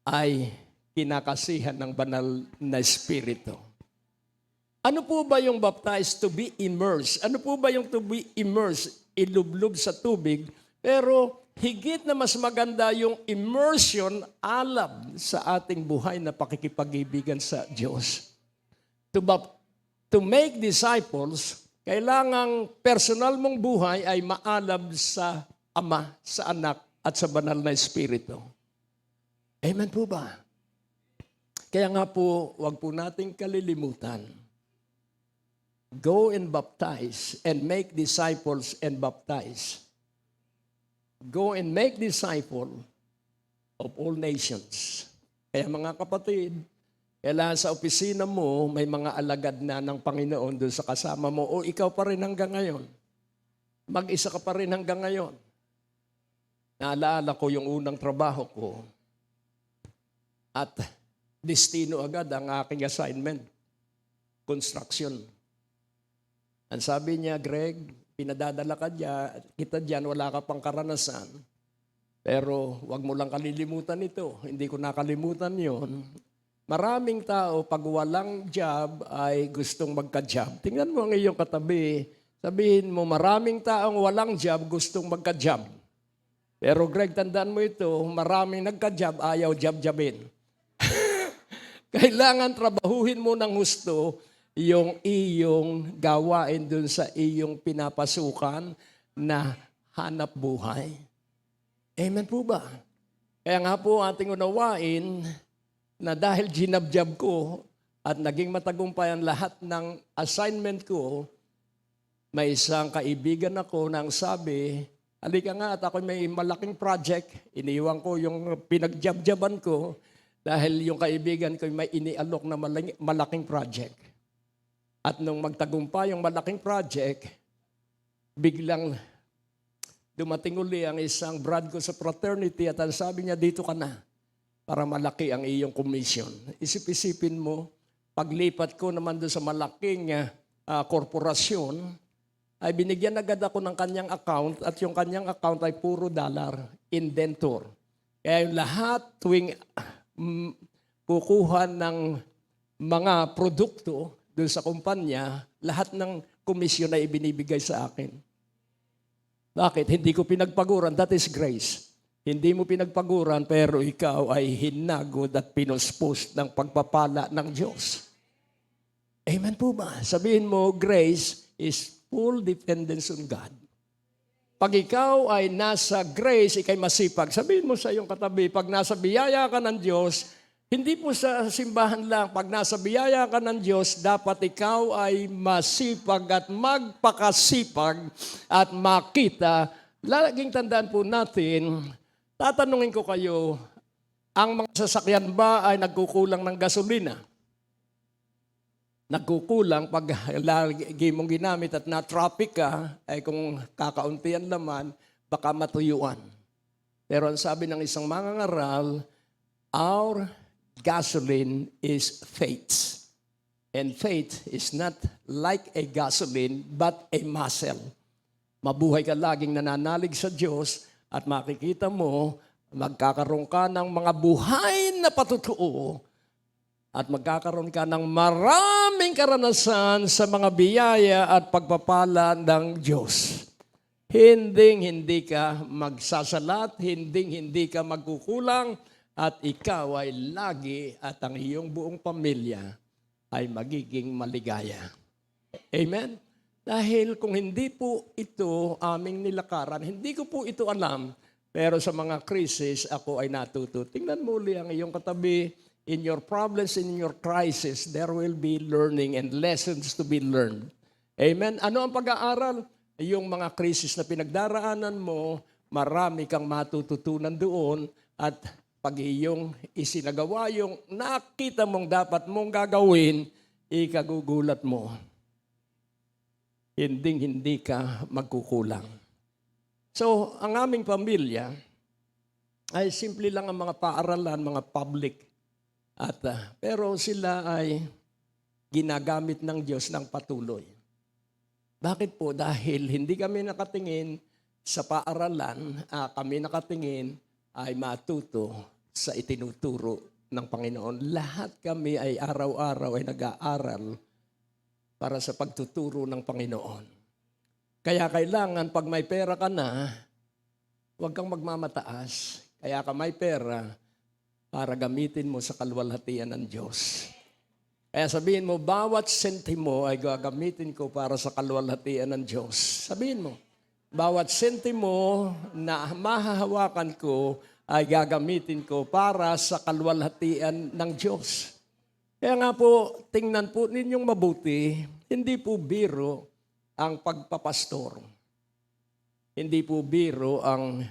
ay kinakasihan ng banal na Espiritu. Ano po ba yung baptized? To be immersed. Ano po ba yung to be immersed? Ilublog sa tubig. Pero higit na mas maganda yung immersion alab sa ating buhay na pakikipag-ibigan sa Diyos. To make disciples, kailangang personal mong buhay ay maalab sa Ama, sa Anak, at sa banal na Espiritu. Amen po ba? Kaya nga po, wag po nating kalilimutan. Go and baptize and make disciples and baptize. Go and make disciple of all nations. Kaya mga kapatid, kailangan sa opisina mo, may mga alagad na ng Panginoon doon sa kasama mo o ikaw pa rin hanggang ngayon. Mag-isa ka pa rin hanggang ngayon. Naalala ko yung unang trabaho ko at destino agad ang aking assignment. Construction. Ang sabi niya, Greg, pinadadala ka kita dyan, wala ka pang karanasan. Pero wag mo lang kalilimutan ito. Hindi ko nakalimutan yon. Maraming tao, pag walang job, ay gustong magka-job. Tingnan mo ang iyong katabi. Sabihin mo, maraming taong walang job, gustong magka-job. Pero Greg, tandaan mo ito, maraming nagka-job, ayaw job-jobin. Kailangan trabahuhin mo ng gusto yung iyong gawain dun sa iyong pinapasukan na hanap buhay. Amen po ba? Kaya nga po ating unawain na dahil ginabjab ko at naging matagumpay ang lahat ng assignment ko, may isang kaibigan ako nang sabi, halika nga at ako may malaking project. Iniwan ko yung pinagjabjaban ko dahil yung kaibigan ko may inialok na malaking project. At nung magtagumpay yung malaking project, biglang dumating uli ang isang brad ko sa fraternity at ang sabi niya, dito ka na. para malaki ang iyong commission. Isip-isipin mo, paglipat ko naman doon sa malaking korporasyon, ay binigyan agad ako ng kanyang account at yung kanyang account ay puro dollar, indentor. Kaya yung lahat tuwing kukuha ng mga produkto doon sa kumpanya, lahat ng komisyon ay ibinibigay sa akin. Bakit? Hindi ko pinagpaguran. That is grace. Hindi mo pinagpaguran pero ikaw ay hinagod at pinuspos ng pagpapala ng Diyos. Amen po ba? Sabihin mo, grace is full dependence on God. Pag ikaw ay nasa grace, ikay masipag. Sabihin mo sa iyong katabi, pag nasa biyaya ka ng Diyos, hindi po sa simbahan lang, pag nasa biyaya ka ng Diyos, dapat ikaw ay masipag at magpakasipag at makita. Laging tandaan po natin, tatanungin ko kayo, ang mga sasakyan ba ay nagkukulang ng gasolina? Nagkukulang pag lagi mong ginamit at na-traffic ka, ay kung kakauntian naman, baka matuyuan. Pero ang sabi ng isang mangangaral, our gasoline is faith. And faith is not like a gasoline, but a muscle. Mabuhay ka laging nananalig sa Diyos at makikita mo, magkakaroon ka ng mga buhay na patutuo at magkakaroon ka ng maraming karanasan sa mga biyaya at pagpapala ng Diyos. Hindi ka magsasalat, hindi ka magkukulang, at ikaw ay lagi at ang iyong buong pamilya ay magiging maligaya. Amen? Dahil kung hindi po ito aming nilakaran, hindi ko po ito alam, pero sa mga krisis ako ay natuto. Tingnan mo uli ang iyong katabi. In your problems, in your crisis, there will be learning and lessons to be learned. Amen? Ano ang pag-aaral? Yung mga krisis na pinagdaraanan mo, marami kang matututunan doon at pag iyong isinagawa, yung nakita mong dapat mong gagawin, ikagugulat mo. Hindi ka magkukulang. So, ang aming pamilya ay simple lang ang mga paaralan, mga public. Pero sila ay ginagamit ng Diyos ng patuloy. Bakit po? Dahil hindi kami nakatingin sa paaralan, kami nakatingin ay matuto sa itinuturo ng Panginoon. Lahat kami ay araw-araw ay nag-aaral para sa pagtuturo ng Panginoon. Kaya kailangan pag may pera ka na, huwag kang magmamataas. Kaya ka may pera, para gamitin mo sa kaluwalhatian ng Diyos. Kaya sabihin mo, bawat sentimo ay gagamitin ko para sa kaluwalhatian ng Diyos. Sabihin mo, bawat sentimo na mahahawakan ko ay gagamitin ko para sa kaluwalhatian ng Diyos. Kaya nga po, tingnan po ninyong mabuti, hindi po biro ang pagpapastor. Hindi po biro ang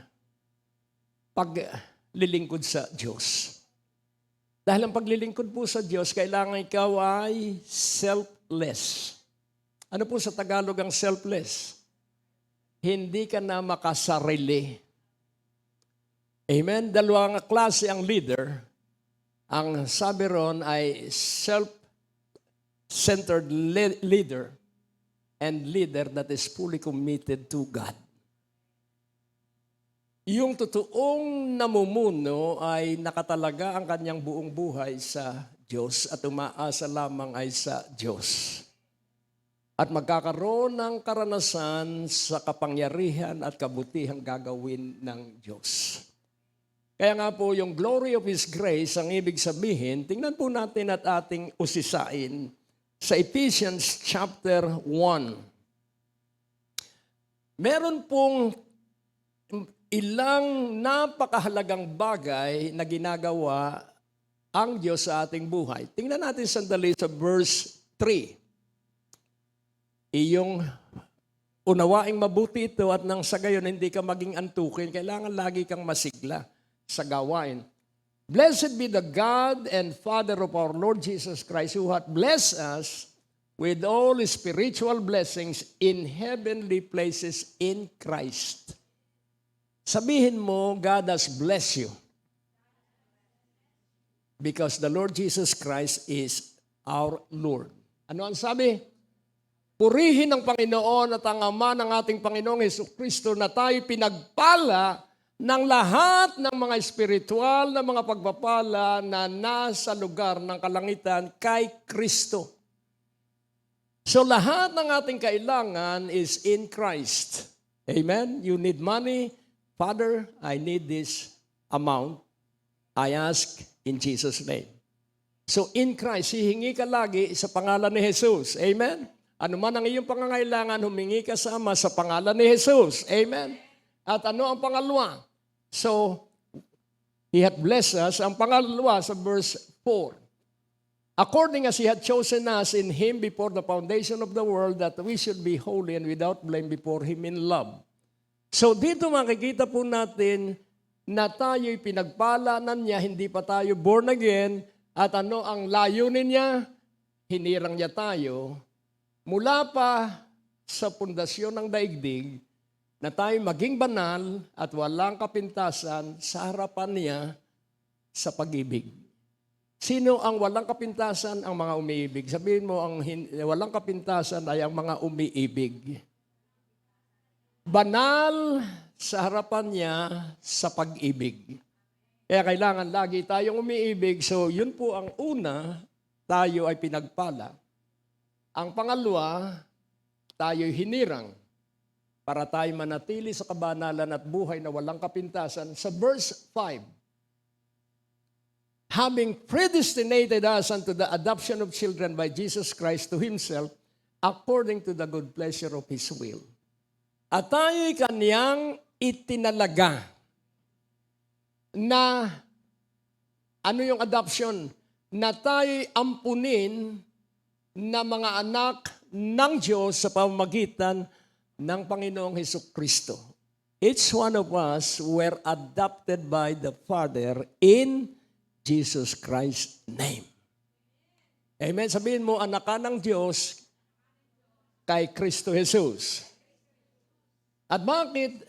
paglilingkod sa Diyos. Dahil ang paglilingkod po sa Diyos, kailangan ikaw ay selfless. Ano po sa Tagalog ang selfless? Hindi ka na makasarili. Amen? Dalawang klase ang leader. Ang sabi ron ay self-centered leader and leader that is fully committed to God. Yung totoong namumuno ay nakatalaga ang kanyang buong buhay sa Diyos at umaasa lamang ay sa Diyos. At magkakaroon ng karanasan sa kapangyarihan at kabutihang gagawin ng Diyos. Kaya nga po yung glory of His grace, ang ibig sabihin, tingnan po natin at ating usisain sa Ephesians chapter 1. Meron pong ilang napakahalagang bagay na ginagawa ang Diyos sa ating buhay. Tingnan natin sandali sa verse 3. Iyong unawaing mabuti ito at nang sa gayon hindi ka maging antukin, kailangan lagi kang masigla sa gawain. Blessed be the God and Father of our Lord Jesus Christ, who hath blessed us with all spiritual blessings in heavenly places in Christ. Sabihin mo, God has blessed you. Because the Lord Jesus Christ is our Lord. Ano ang sabi? Purihin ng Panginoon at ang Ama ng ating Panginoong Hesukristo na tayo pinagpala ng lahat ng mga espiritual na mga pagpapala na nasa lugar ng kalangitan kay Kristo. So lahat ng ating kailangan is in Christ. Amen? You need money. Father, I need this amount. I ask in Jesus' name. So in Christ, hihingi ka lagi sa pangalan ni Jesus. Amen? Ano man ang iyong pangangailangan, humingi ka sa Ama sa pangalan ni Jesus. Amen? At ano ang pangalawa? So, He hath blessed us. Ang pangalawa sa verse 4. According as He had chosen us in Him before the foundation of the world, that we should be holy and without blame before Him in love. So dito makikita po natin na tayo'y pinagpala na niya, hindi pa tayo born again, at ano ang layunin niya? Hinirang niya tayo mula pa sa pundasyon ng daigdig na tayo maging banal at walang kapintasan sa harapan niya sa pag-ibig. Sino ang walang kapintasan? Ang mga umiibig. Sabihin mo, ang walang kapintasan ay ang mga umiibig. Banal sa harapan niya sa pag-ibig. Kaya kailangan lagi tayong umiibig. So yun po ang una, tayo ay pinagpala. Ang pangalawa, tayo'y hinirang para tayo manatili sa kabanalan at buhay na walang kapintasan. Sa verse 5, having predestinated us unto the adoption of children by Jesus Christ to Himself, according to the good pleasure of His will. At tayo'y Kanyang itinalaga na, ano yung adoption? Na tayo'y ampunin na mga anak ng Diyos sa pamamagitan ng Panginoong Hesukristo. Each one of us were adopted by the Father in Jesus Christ's name. Amen. Sabihin mo, anak ka ng Diyos kay Kristo Jesus. At bakit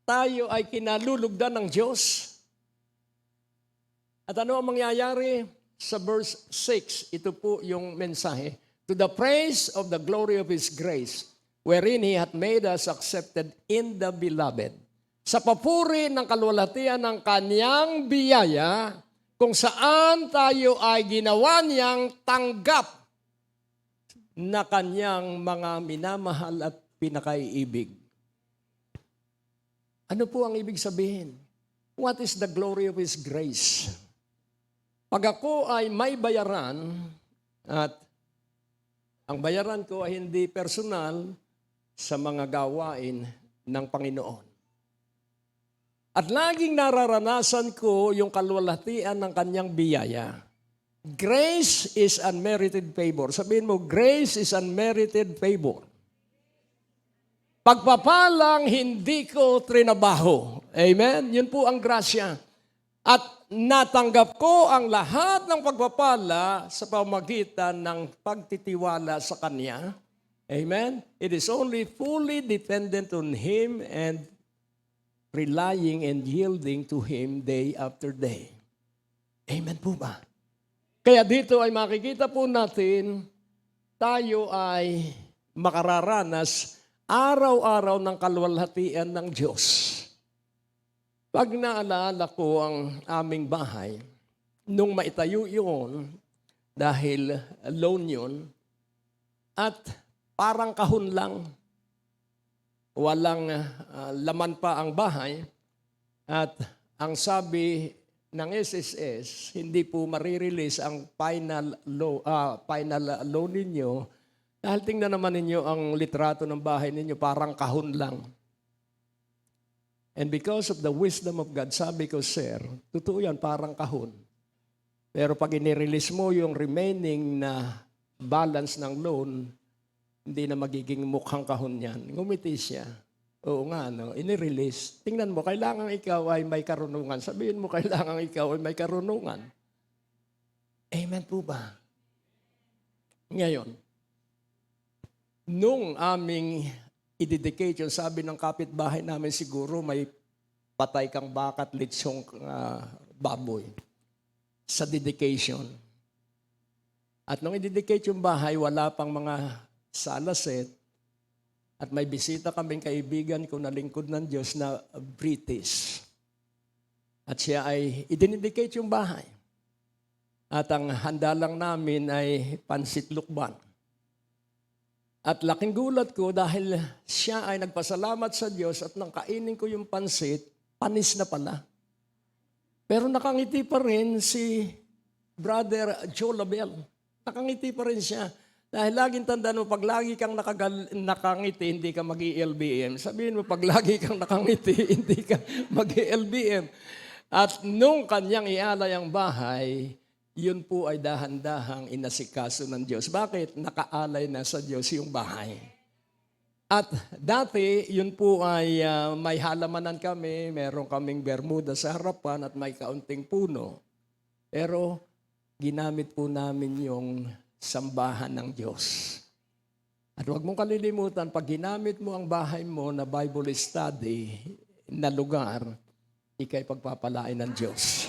tayo ay kinalulugdan ng Diyos? At ano ang mangyayari? Sa verse 6, ito po yung mensahe. To the praise of the glory of His grace, wherein He hath made us accepted in the beloved. Sa papuri ng kalwalhatian ng Kanyang biyaya, kung saan tayo ay ginawa niyang tanggap na Kanyang mga minamahal at pinakaiibig. Ano po ang ibig sabihin? What is the glory of His grace? Pag ako ay may bayaran, at ang bayaran ko ay hindi personal sa mga gawain ng Panginoon. At laging nararanasan ko yung kalwalhatian ng Kanyang biyaya. Grace is unmerited favor. Sabihin mo, grace is unmerited favor. Pagpapalang hindi ko trinabaho. Amen? Yun po ang grasya. At natanggap ko ang lahat ng pagpapala sa pamamagitan ng pagtitiwala sa Kanya. Amen? It is only fully dependent on Him and relying and yielding to Him day after day. Amen po ba? Kaya dito ay makikita po natin, tayo ay makararanas araw-araw ng kalwalhatian ng Diyos. Pag naalala ko ang aming bahay, nung maitayo yun, dahil loan yun, at parang kahon lang, walang laman pa ang bahay, at ang sabi ng SSS, hindi po marirelease ang final loan ninyo. Dahil tingnan naman ninyo ang litrato ng bahay ninyo, parang kahon lang. And because of the wisdom of God, sabi ko, sir, totoo yan, parang kahon. Pero pag inirelease mo yung remaining na balance ng loan, hindi na magiging mukhang kahon yan. Ngumiti siya. Oo nga, no? Inirelease. Tingnan mo, kailangan ikaw ay may karunungan. Sabihin mo, kailangan ikaw ay may karunungan. Amen po ba? Ngayon, nung aming i-dedicate yun, sabi ng kapitbahay namin siguro may patay kang baka at litsong baboy. sa dedication. At nung i-dedicate yung bahay, wala pang mga salaset. At may bisita kaming kaibigan ko na lingkod ng Diyos na British. At siya ay i-dedicate yung bahay. At ang handa lang namin ay pansit lukban. At laking gulat ko dahil siya ay nagpasalamat sa Diyos at nang kainin ko yung pansit, panis na pala. Pero nakangiti pa rin si Brother Joe Label. Nakangiti pa rin siya. Dahil laging tandaan mo, pag lagi kang nakangiti, hindi ka mag-LBM. Sabihin mo, pag lagi kang nakangiti, hindi ka mag-LBM. At nung kanyang ialay ang bahay, yun po ay dahan-dahang inasikaso ng Diyos. Bakit? Nakaalay na sa Diyos yung bahay. At dati, yun po ay may halamanan kami, meron kaming bermuda sa harapan at may kaunting puno. Pero ginamit po namin yung sambahan ng Diyos. At huwag mong kalilimutan, pag ginamit mo ang bahay mo na Bible study na lugar, ika'y pagpapalain ng Diyos.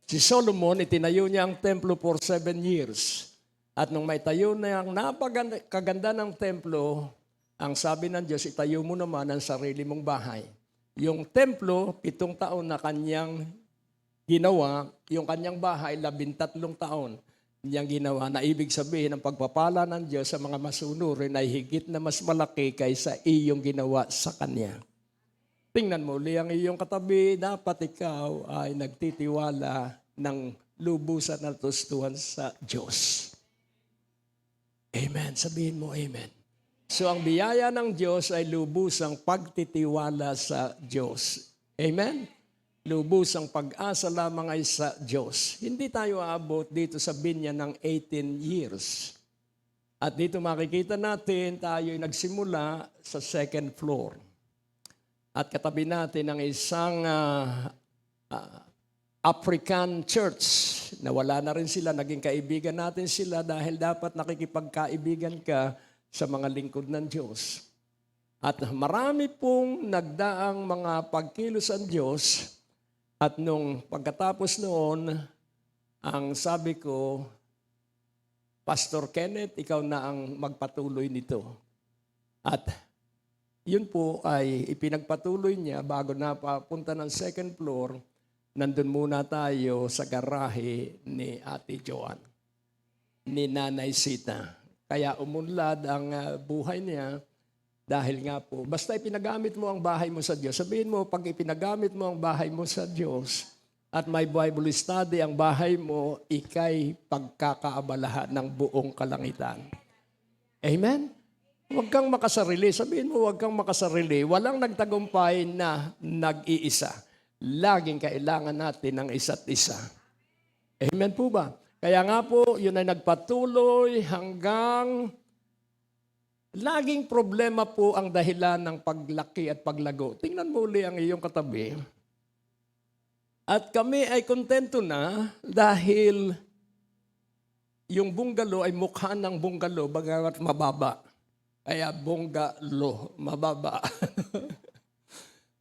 Si Solomon, itinayo niya ang templo for 7 years. At nung may tayo na ang napakaganda ng templo, ang sabi ng Diyos, itayo mo naman ang sarili mong bahay. Yung templo, 7 taon na kanyang ginawa, yung kanyang bahay, 13 taon niyang ginawa, na ibig sabihin ang pagpapala ng Diyos sa mga masunurin ay higit na mas malaki kaysa iyong ginawa sa Kanya. Tingnan mo, ang iyong katabi, dapat ikaw ay nagtitiwala ng lubusan at tustuhan sa Diyos. Amen. Sabihin mo, amen. So ang biyaya ng Diyos ay lubusang pagtitiwala sa Diyos. Amen? Lubusang pag-asa lamang ay sa Diyos. Hindi tayo aabot dito sa binya ng 18 years. At dito makikita natin, tayo ay nagsimula sa 2nd floor. At katabi natin ang isang African church na wala na rin sila. Naging kaibigan natin sila dahil dapat nakikipagkaibigan ka sa mga lingkod ng Diyos. At marami pong nagdaang mga pagkilos ang Diyos. At nung pagkatapos noon, ang sabi ko, Pastor Kenneth, ikaw na ang magpatuloy nito. At yun po ay ipinagpatuloy niya bago na papunta ng 2nd floor, nandun muna tayo sa garahe ni Ate Joan, ni Nanay Sita. Kaya umunlad ang buhay niya dahil nga po, basta ipinagamit mo ang bahay mo sa Diyos. Sabihin mo, pag ipinagamit mo ang bahay mo sa Diyos at may Bible study ang bahay mo, ikay pagkakaabalahan ng buong kalangitan. Amen? Huwag kang makasarili. Sabihin mo, huwag kang makasarili. Walang nagtagumpay na nag-iisa. Laging kailangan natin ng isa't isa. Amen po ba? Kaya nga po, yun ay nagpatuloy hanggang laging problema po ang dahilan ng paglaki at paglago. Tingnan mo uli ang iyong katabi. At kami ay kontento na dahil yung bungalo ay mukha ng bungalo bagamat mababa. Kaya bungalo, mababa.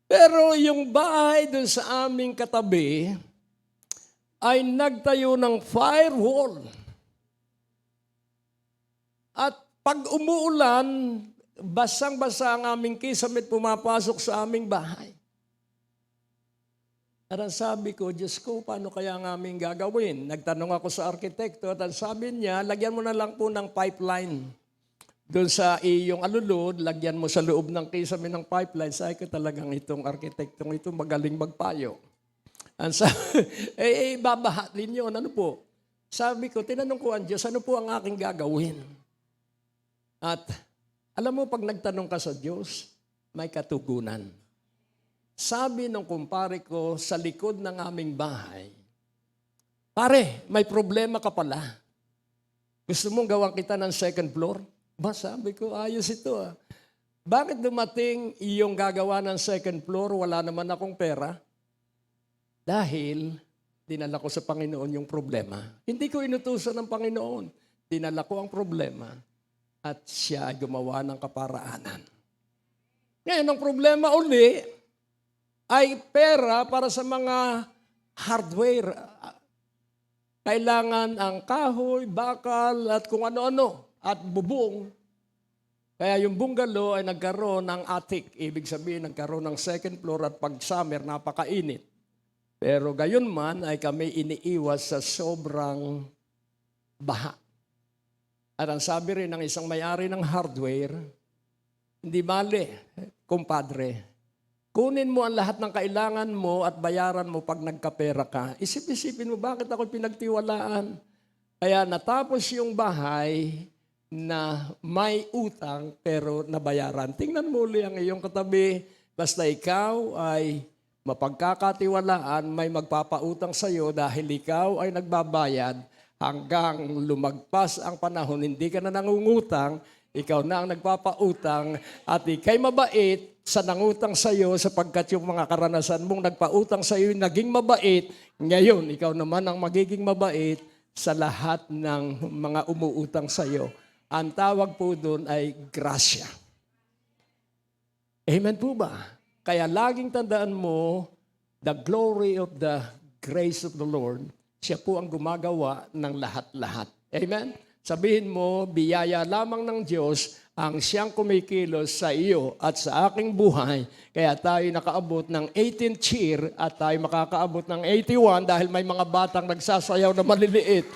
Pero yung bahay dun sa aming katabi ay nagtayo ng firewall. At pag umuulan, basang-basa ang aming kisame pumapasok sa aming bahay. At ang sabi ko, Diyos ko, paano kaya ang aming gagawin? Nagtanong ako sa arkitekto at ang sabi niya, lagyan mo na lang po ng pipeline. Doon sa iyong alulod, lagyan mo sa loob ng kisame ng pipeline. Sabi ko talagang itong arkitektong ito magaling magpayo. Ang sabi, babahatin yun. Ano po? Sabi ko, tinanong ko ang Diyos, ano po ang aking gagawin? At alam mo, pag nagtanong ka sa Diyos, may katugunan. Sabi ng kumpare ko sa likod ng aming bahay, pare, may problema ka pala. Gusto mong gawang kita ng 2nd floor? Ba, sabi ko, ayos ito ah. Bakit dumating yung gagawa ng 2nd floor, wala naman akong pera? Dahil dinala ko sa Panginoon yung problema. Hindi ko inutusan ng Panginoon. Dinala ko ang problema at siya ay gumawa ng kaparaanan. Ngayon, ang problema uli ay pera para sa mga hardware. kailangan ang kahoy, bakal, at kung ano-ano, at bubong. Kaya yung bungalow ay nagkaroon ng attic. Ibig sabihin, nagkaroon ng second floor at pag summer, napakainit. Pero gayon man ay kami iniiwas sa sobrang baha. At ang sabi rin ng isang may-ari ng hardware, hindi bale, kumpadre, kunin mo ang lahat ng kailangan mo at bayaran mo pag nagkapera ka. Isip-isipin mo, bakit ako pinagtiwalaan? Kaya natapos yung bahay na may utang pero nabayaran. Tingnan mo uli ang iyong katabi. Basta ikaw ay mapagkakatiwalaan, may magpapautang sa iyo dahil ikaw ay nagbabayad hanggang lumagpas ang panahon, hindi ka na nangungutang, ikaw na ang nagpapautang at ikay mabait sa nangutang sa iyo sapagkat yung mga karanasan mong nagpautang sa iyo naging mabait, ngayon ikaw naman ang magiging mabait sa lahat ng mga umuutang sa iyo. Ang tawag po doon ay grasya. Amen po ba? Kaya laging tandaan mo, the glory of the grace of the Lord, siya po ang gumagawa ng lahat-lahat. Amen? Sabihin mo, biyaya lamang ng Diyos ang siyang kumikilos sa iyo at sa aking buhay. Kaya tayo nakaabot ng 18th year at tayo makakaabot ng 81 dahil may mga batang nagsasayaw na maliliit.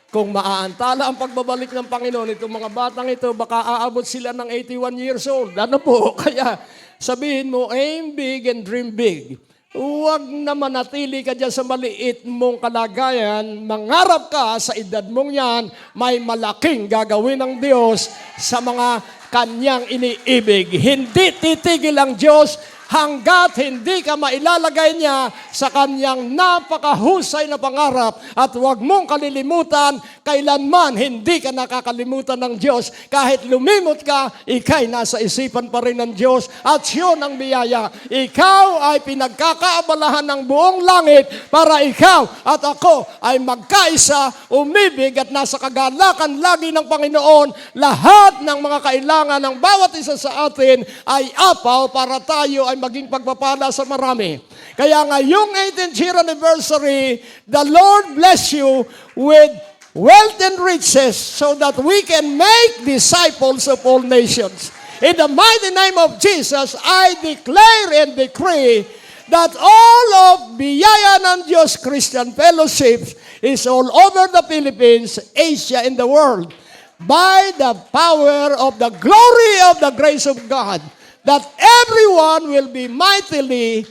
Kung maaantala ang pagbabalik ng Panginoon, itong mga batang ito, baka aabot sila ng 81 years old. Ano po? Kaya sabihin mo, aim big and dream big. Huwag na manatili ka dyan sa maliit mong kalagayan. Mangarap ka sa edad mong yan, may malaking gagawin ng Diyos sa mga kanyang iniibig. Hindi titigil ang Diyos hanggat hindi ka mailalagay niya sa kanyang napakahusay na pangarap. At huwag mong kalilimutan, kailanman hindi ka nakakalimutan ng Diyos. Kahit lumimot ka, ikay nasa isipan pa rin ng Diyos at yun ang biyaya. Ikaw ay pinagkakaabalahan ng buong langit para ikaw at ako ay magkaisa, umibig at nasa kagalakan lagi ng Panginoon. Lahat ng mga kailangan ng bawat isa sa atin ay apaw para tayo ay maging pagpapala sa marami. Kaya ngayong 18th year anniversary, the Lord bless you with wealth and riches so that we can make disciples of all nations. In the mighty name of Jesus, I declare and decree that all of Biyaya ng Diyos Christian Fellowships is all over the Philippines, Asia, and the world by the power of the glory of the grace of God, that everyone will be mightily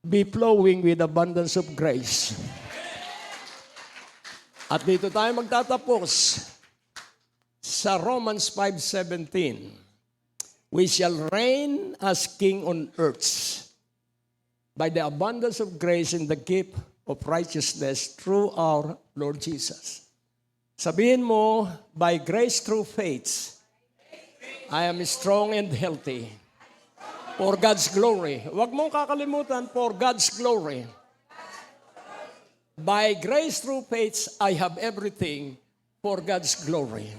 be flowing with abundance of grace. At dito tayo magtatapos sa Romans 5:17. We shall reign as king on earth by the abundance of grace and the gift of righteousness through our Lord Jesus. Sabihin mo, by grace through faith, I am strong and healthy. For God's glory. Huwag mong kakalimutan, for God's glory. By grace through faith, I have everything for God's glory.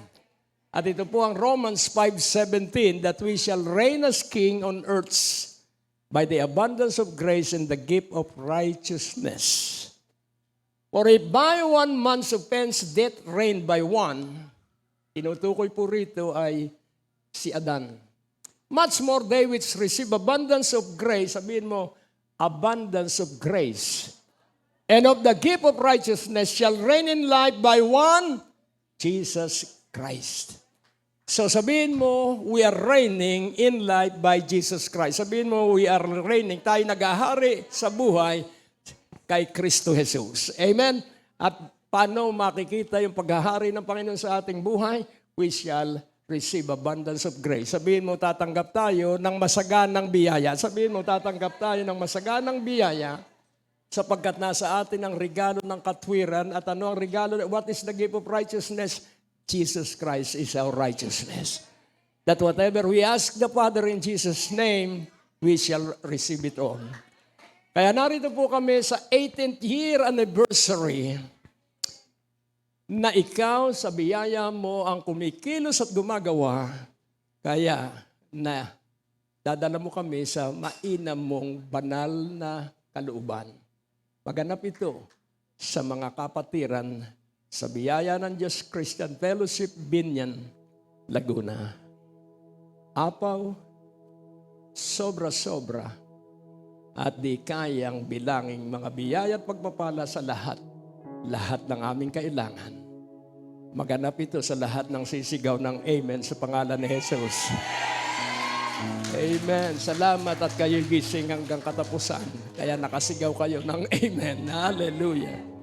At ito po ang Romans 5:17, that we shall reign as king on earth by the abundance of grace and the gift of righteousness. For if by one man's offense death reigned by one, tinutukoy po rito ay si Adan. Much more they which receive abundance of grace, sabihin mo, abundance of grace, and of the gift of righteousness shall reign in life by one, Jesus Christ. So sabihin mo, we are reigning in life by Jesus Christ. Sabihin mo, we are reigning, tayo nag-ahari sa buhay kay Kristo Jesus. Amen? At paano makikita yung paghahari ng Panginoon sa ating buhay? We shall receive abundance of grace. Sabihin mo, tatanggap tayo ng masaganang biyaya. Sabihin mo, tatanggap tayo ng masaganang biyaya sapagkat nasa atin ang regalo ng katwiran. At ano ang regalo? What is the gift of righteousness? Jesus Christ is our righteousness. That whatever we ask the Father in Jesus' name, we shall receive it all. Kaya narito po kami sa 18th year anniversary na ikaw sa biyaya mo ang kumikilos at gumagawa, kaya na dadala mo kami sa mainam mong banal na kalooban. Maganap ito sa mga kapatiran sa biyaya ng Diyos Christian Fellowship Binyan, Laguna. Apaw, sobra-sobra at di kayang bilanging mga biyaya at pagpapala sa lahat ng aming kailangan. Maganap ito sa lahat ng sisigaw ng Amen sa pangalan ni Jesus. Amen. Salamat at kayo gising hanggang katapusan. Kaya nakasigaw kayo ng Amen. Hallelujah.